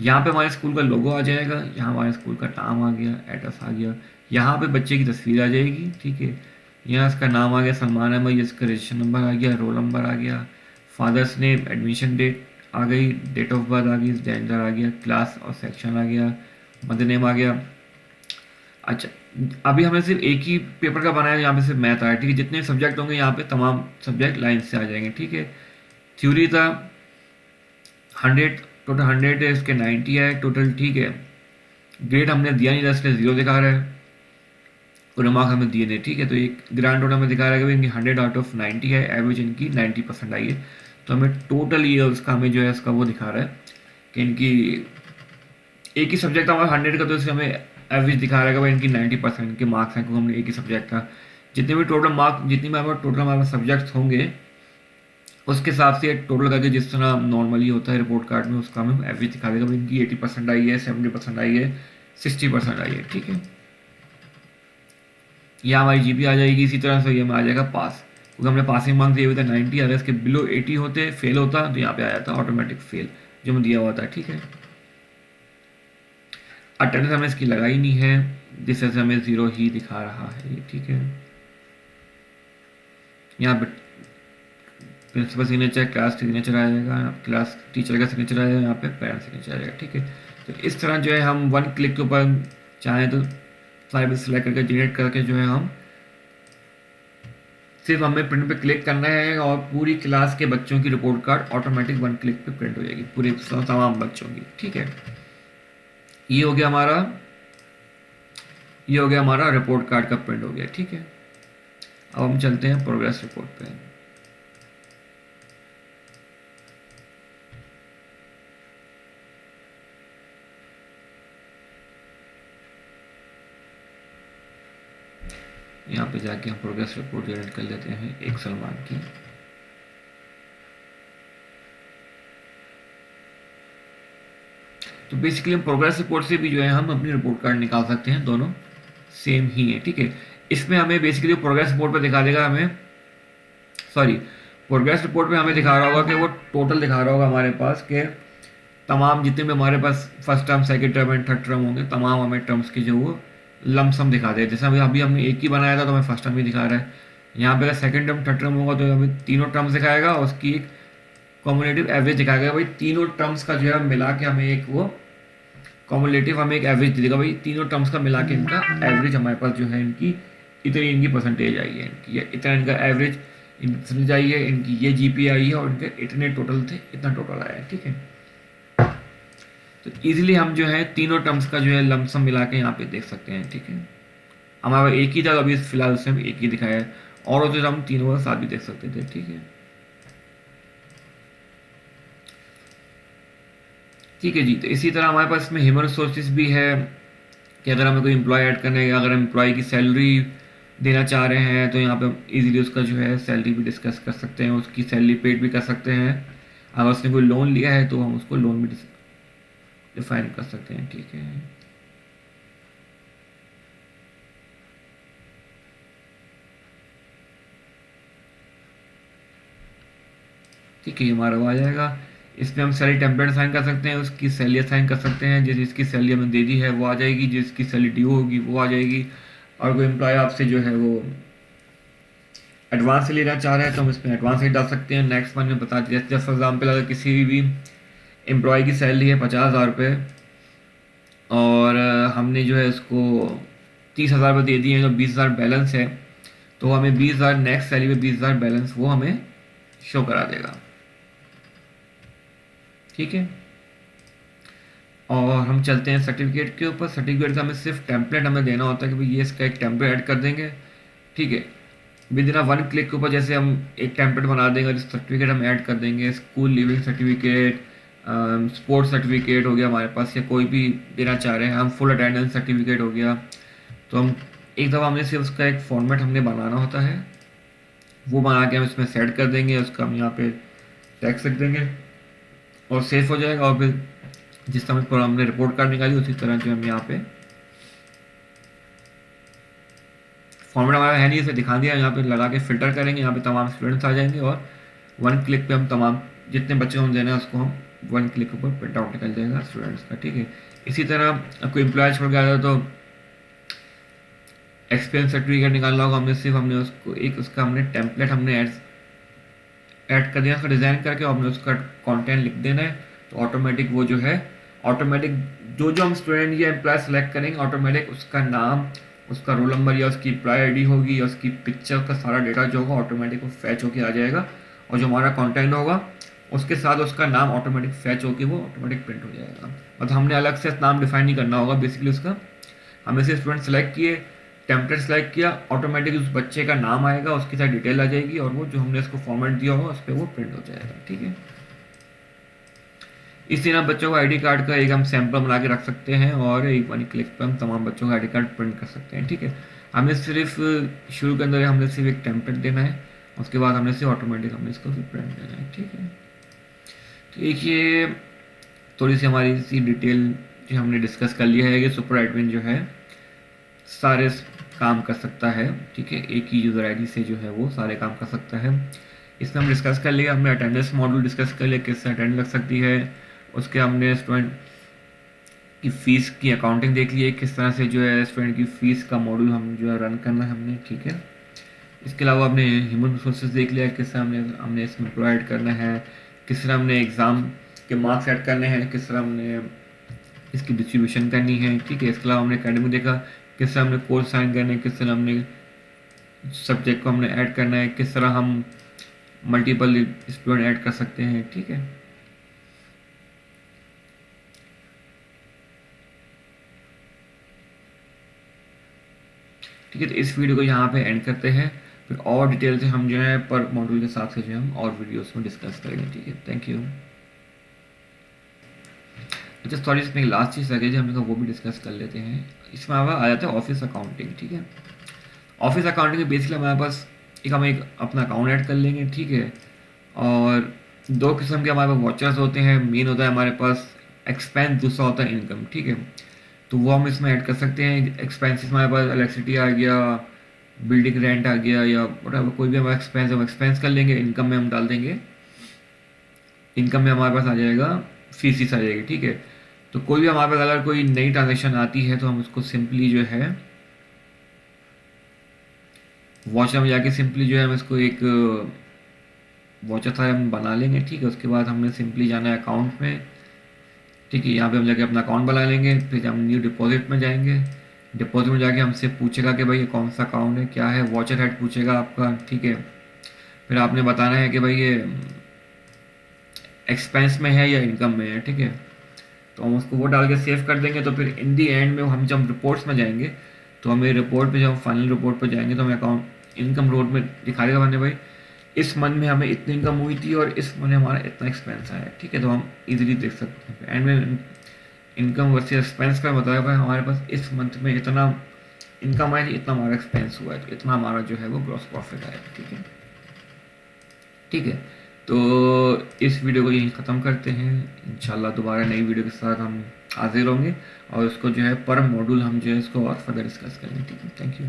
यहाँ पे हमारे स्कूल का लोगो आ जाएगा, यहाँ हमारे स्कूल का नाम आ गया, एड्रेस आ गया, यहाँ पे बच्चे की तस्वीर आ जाएगी। ठीक है, यहाँ इसका नाम आ गया सलमान अहमद, इसका रजिस्ट्रेशन नंबर आ गया, रोल नंबर आ गया, फादर्स नेम, एडमिशन डेट आ गई, डेट ऑफ बर्थ आ गई, जेंडर आ गया, क्लास और सेक्शन आ गया, मदर नेम आ गया। अच्छा, अभी हमने सिर्फ एक ही पेपर का बनाया, यहाँ पे सिर्फ मैथ आया। ठीक है, जितने सब्जेक्ट होंगे यहाँ पे तमाम सब्जेक्ट लाइन से आ जाएंगे। ठीक है, थ्योरी था 100, टोटल 100 है, इसके 90 है टोटल। ठीक है, ग्रेड हमने दिया नहीं था इसलिए 0 दिखा रहा है, और मार्क्स हमें दिए नहीं। ठीक है, तो एक ग्रांड टोटल में दिखा रहा है कि इनकी 100 आउट ऑफ 90 है, एवरेज इनकी 90% आई है। तो हमें टोटल ये उसका हमें जो है इसका वो दिखा रहा है कि इनकी एक ही सब्जेक्ट हमारा 100 का, तो इससे हमें एवरेज दिखा रहा है कि भाई इनकी 90% के मार्क्स हैं, क्योंकि हमने एक ही सब्जेक्ट का जितने भी टोटल मार्क्स, जितनी भी हमारे टोटल हमारे सब्जेक्ट्स होंगे उसके हिसाब से टोटल करके जिस तरह नॉर्मली होता है रिपोर्ट कार्ड में, उसका हमें एवरेज दिखा देगा। इनकी 80% आई है, 70% आई है, 60% आई है। ठीक है, यह हमारी GP आ जाएगी। इसी तरह से ये हमें आ जाएगा पास, क्योंकि हमने पासिंग मार्क्स दिए हुए थे 90, अगर इसके बिलो 80 होते फेल होता तो यहाँ पे आ जाता ऑटोमेटिक फेल जो हमें दिया हुआ था। ठीक है, अटेंडेंस हमने इसकी लगाई नहीं है, जिस वजह से हमें 0 ही दिखा रहा है ये, ठीक है। यहाँ पे प्रिंसिपल सिग्नेचर, क्लास सिग्नेचर आ जाएगा, क्लास टीचर का सिग्नेचर आ जाएगा, यहाँ पे पेरेंट्स सिग्नेचर आ जाएगा, ठीक है। तो इस तरह जो है हम वन क्लिक के ऊपर चाहें तो फाइल सेलेक्ट करके जनरेट करके जो है हम सिर्फ हमें प्रिंट पे क्लिक करना है और पूरी क्लास के बच्चों की report card automatic one click पे प्रिंट हो जाएगी, पूरे तमाम बच्चों की, ठीक है। ये हो गया हमारा रिपोर्ट कार्ड का प्रिंट हो गया, ठीक है। अब हम चलते हैं प्रोग्रेस रिपोर्ट पे। यहाँ पे जाके हम प्रोग्रेस रिपोर्ट जनरेट कर लेते हैं एक सलमान की। तो बेसिकली हम प्रोग्रेस रिपोर्ट से भी जो है हम अपनी रिपोर्ट कार्ड निकाल सकते हैं, दोनों सेम ही है, ठीक है। इसमें हमें बेसिकली प्रोग्रेस रिपोर्ट पे दिखा देगा हमें, प्रोग्रेस रिपोर्ट पे हमें दिखा रहा होगा कि वो टोटल दिखा रहा होगा हमारे पास के तमाम जितने भी हमारे पास first term, second term and third term होंगे, तमाम हमें टर्म्स की जो वो लमसम दिखा दे। जैसे अभी हमने एक ही बनाया था तो हमें फर्स्ट टर्म ही दिखा रहा है। यहाँ पे अगर सेकंड टर्म थर्ड टर्म होगा तो हमें तीनों टर्म्स दिखाएगा और उसकी एक कॉमुलेटिव एवरेज दिखाएगा। भाई तीनों टर्म्स का जो है मिला के हमें एक वो कॉमुलेटिव हमें एक एवरेज दे देगा, भाई तीनों टर्म्स का मिला के इनका एवरेज हमारे पास जो है इनकी इतनी इनकी परसेंटेज आई है, इनकी इतना इनका एवरेज इनकी परसेंटेज आई है, इनकी ये जीपी आई है और इनके इतने टोटल थे, इतना टोटल आया है, ठीक है। तो इजीली हम जो है तीनों टर्म्स का जो है लमसम मिला के यहाँ पे देख सकते हैं, ठीक है। हमारा एक ही था अभी फिलहाल उससे हम एक ही दिखाया है, और होते तो हम तीनों का साथ भी देख सकते थे, ठीक है। ठीक है जी। तो इसी तरह हमारे पास इसमें ह्यूमन रिसोर्सेज भी है कि अगर हमें कोई एम्प्लॉय ऐड करना है, अगर हम एम्प्लॉय की सैलरी देना चाह रहे हैं तो यहाँ पे हम इजीली उसका जो है सैलरी भी डिस्कस कर सकते हैं, उसकी सैलरी पेड भी कर सकते हैं। अगर उसने कोई लोन लिया है तो हम उसको लोन भी डिफाइन कर सकते हैं, ठीक है। ठीक है, हमारा वो आ जाएगा। इसमें हम सैलरी टेम्पलेट असाइन कर सकते हैं, उसकी सैलरी असाइन कर सकते हैं, जिसकी सैलरी हमें दे दी है वो आ जाएगी, जिसकी सैलरी ड्यू होगी वो आ जाएगी। और कोई एम्प्लॉय आपसे जो है वो एडवांस से लेना चाह रहे हैं तो हम इसमें एडवांस ही डाल सकते हैं। नेक्स्ट वन में बता दिया, जैसे फॉर एग्जाम्पल अगर किसी भी एम्प्लॉय की सैलरी है 50,000 रुपये और हमने जो है उसको 30,000 रुपये दे दिए हैं, तो 20,000 बैलेंस है, तो हमें 20,000 नेक्स्ट सैलरी में 20,000 बैलेंस वो हमें शो करा देगा, ठीक है। और हम चलते हैं सर्टिफिकेट के ऊपर। सर्टिफिकेट का हमें सिर्फ टेम्पलेट हमें देना होता है कि भाई ये इसका एक टेम्पलेट ऐड कर देंगे, ठीक है। विद इन वन क्लिक के ऊपर जैसे हम एक टेम्पलेट बना देंगे और सर्टिफिकेट हम ऐड कर देंगे, school leaving certificate, sports certificate हो गया हमारे पास, या कोई भी देना चाह रहे हैं हम, फुल अटेंडेंस सर्टिफिकेट हो गया, तो हम एक दफ़ा हमने सिर्फ उसका एक फॉर्मेट हमने बनाना होता है, वो बना के हम इसमें सेट कर देंगे, उसका हम यहाँ पे टेक्स्ट लिख देंगे और सेव हो जाएगा। और फिर जिस समय पर हमने रिपोर्ट कार्ड निकाली उसी तरह जो हम यहाँ पे फॉर्मेट हमारा है नहीं, इसे दिखा दिया, यहाँ पे लगा के फिल्टर करेंगे, यहाँ पे तमाम स्टूडेंट्स आ जाएंगे और वन क्लिक पे हम तमाम जितने बच्चे हम देना है उसको हम वन क्लिक ऊपर प्रिंट आउट निकल जाएगा स्टूडेंट्स का, ठीक है। इसी तरह आपको एम्प्लॉय छोड़ गया था तो एक्सपीरियंस सर्टिफिकेट निकालना होगा, हमने उसको एक उसका हमने टेम्पलेट हमने ऐड कर दिया, उसका डिज़ाइन करके और हमने उसका कंटेंट लिख देना है, तो ऑटोमेटिक वो जो है ऑटोमेटिक जो हम स्टूडेंट या एम्प्लॉय सेलेक्ट करेंगे ऑटोमेटिक उसका नाम, उसका रोल नंबर या उसकी एम्प्लॉय आईडी होगी या उसकी पिक्चर का सारा डेटा जो होगा ऑटोमेटिक वो फैच होके आ जाएगा, और जो हमारा कंटेंट होगा उसके साथ उसका नाम ऑटोमेटिक फैच होके वो ऑटोमेटिक प्रिंट हो जाएगा। मतलब हमने अलग से नाम डिफाइन नहीं करना होगा, बेसिकली उसका हमने से स्टूडेंट सेलेक्ट किए, टेम्पलेट सेलेक्ट किया, ऑटोमेटिक उस बच्चे का नाम आएगा, उसके साथ डिटेल आ जाएगी और वो जो हमने उसको फॉर्मेट दिया होगा उस पर वो प्रिंट हो जाएगा, ठीक है। इस तरह बच्चों को आईडी कार्ड का एक हम सैंपल बना के रख सकते हैं और एक वन क्लिक पर हम तमाम बच्चों का आईडी कार्ड प्रिंट कर सकते हैं, ठीक है। हमें सिर्फ शुरू के अंदर हमने सिर्फ एक टेम्पलेट देना है, उसके बाद हमने सिर्फ ऑटोमेटिक हमने इसको फिर प्रिंट देना है, ठीक है। तो एक ये थोड़ी सी हमारी सी डिटेल जो हमने डिस्कस कर लिया है कि सुपर एडमिन जो है सारे काम कर सकता है, ठीक है, एक ही यूज़र आईडी से जो है वो सारे काम कर सकता है। इसमें हम डिस्कस कर लिया, हमने अटेंडेंस मॉड्यूल डिस्कस कर लिया, किससे अटेंड लग सकती है, उसके हमने स्टूडेंट कि फ़ीस की अकाउंटिंग देख लिए, किस तरह से जो है स्टूडेंट की फ़ीस का मॉड्यूल हम जो है रन करना है हमने, ठीक है। इसके अलावा हमने ह्यूमन रिसोर्सेज देख लिया, किस तरह हमने हमने इसमें प्रोवाइड करना है, किस तरह हमने एग्ज़ाम के मार्क्स ऐड करने हैं, किस तरह हमने इसकी डिस्ट्रीब्यूशन करनी है, ठीक है। इसके अलावा हमने एकेडमी देखा, किस तरह हमने कोर्स साइन करने हैं, किस तरह हमने सब्जेक्ट को हमने ऐड करना है, किस तरह हम मल्टीपल स्टूडेंट ऐड कर सकते हैं, ठीक है। ठीक है, तो इस वीडियो को यहाँ पे एंड करते हैं, फिर और डिटेल से हम जो है पर मॉड्यूल के साथ से जो है हम और वीडियोस में डिस्कस करेंगे, ठीक है। Thank you. अच्छा सॉरी, इसमें एक लास्ट चीज़ लगे जो हमने कहा वो भी डिस्कस कर लेते हैं। इसमें आ जाता है ऑफिस अकाउंटिंग, ठीक है। ऑफिस अकाउंटिंग में बेसिकली हमारे पास हम एक अपना अकाउंट ऐड कर लेंगे, ठीक है। और दो किस्म के हमारे पास वॉचर्स होते हैं, मेन होता है हमारे पास एक्सपेंस, दूसरा होता है इनकम, ठीक है। तो वो हम इसमें ऐड कर सकते हैं। एक्सपेंसेस हमारे पास इलेक्ट्रिसिटी आ गया, बिल्डिंग रेंट आ गया, या वhatever कोई भी हमारा एक्सपेंस हम एक्सपेंस कर लेंगे, इनकम में हम डाल देंगे, इनकम में हमारे पास आ जाएगा फीसिस आ जाएगी, ठीक है। तो कोई भी हमारे पास अगर कोई नई ट्रांजेक्शन आती है तो हम उसको सिंपली जो है वॉचर में जाके सिंपली जो है हम इसको एक वॉचर था हम बना लेंगे, ठीक है। उसके बाद हमने सिंपली जाना है अकाउंट में, ठीक है। यहाँ पे हम जाके अपना अकाउंट बना लेंगे, फिर हम न्यू डिपॉजिट में जाएंगे। डिपॉजिट में जाके हमसे पूछेगा कि भाई ये कौन सा अकाउंट है, क्या है, वॉचर हेड पूछेगा आपका, ठीक है। फिर आपने बताना है कि भाई ये एक्सपेंस में है या इनकम में है, ठीक है। तो हम उसको वो डाल के सेव कर देंगे। तो फिर इन दी एंड में हम जब रिपोर्ट्स में जाएंगे तो हमें रिपोर्ट पे, जब फाइनल रिपोर्ट पे जाएंगे तो हमें अकाउंट इनकम रोड में दिखा देगा मैंने भाई इस मंथ में हमें इतनी इनकम हुई थी और इस मंथ हमारा इतना एक्सपेंस आया, ठीक है। तो हम इजीली देख सकते हैं एंड में इनकम वर्सेस एक्सपेंस का बताया भाई हमारे पास इस मंथ में इतना इनकम आया, इतना हमारा एक्सपेंस हुआ है, तो इतना हमारा जो है वो ग्रॉस प्रॉफिट आया, ठीक है। ठीक है, तो इस वीडियो को यहीं ख़त्म करते हैं। इंशाल्लाह दोबारा नई वीडियो के साथ हम हाजिर होंगे और इसको जो है पर मॉड्यूल हम जो है इसको और फर्दर डिस्कस करेंगे, ठीक है। Thank you.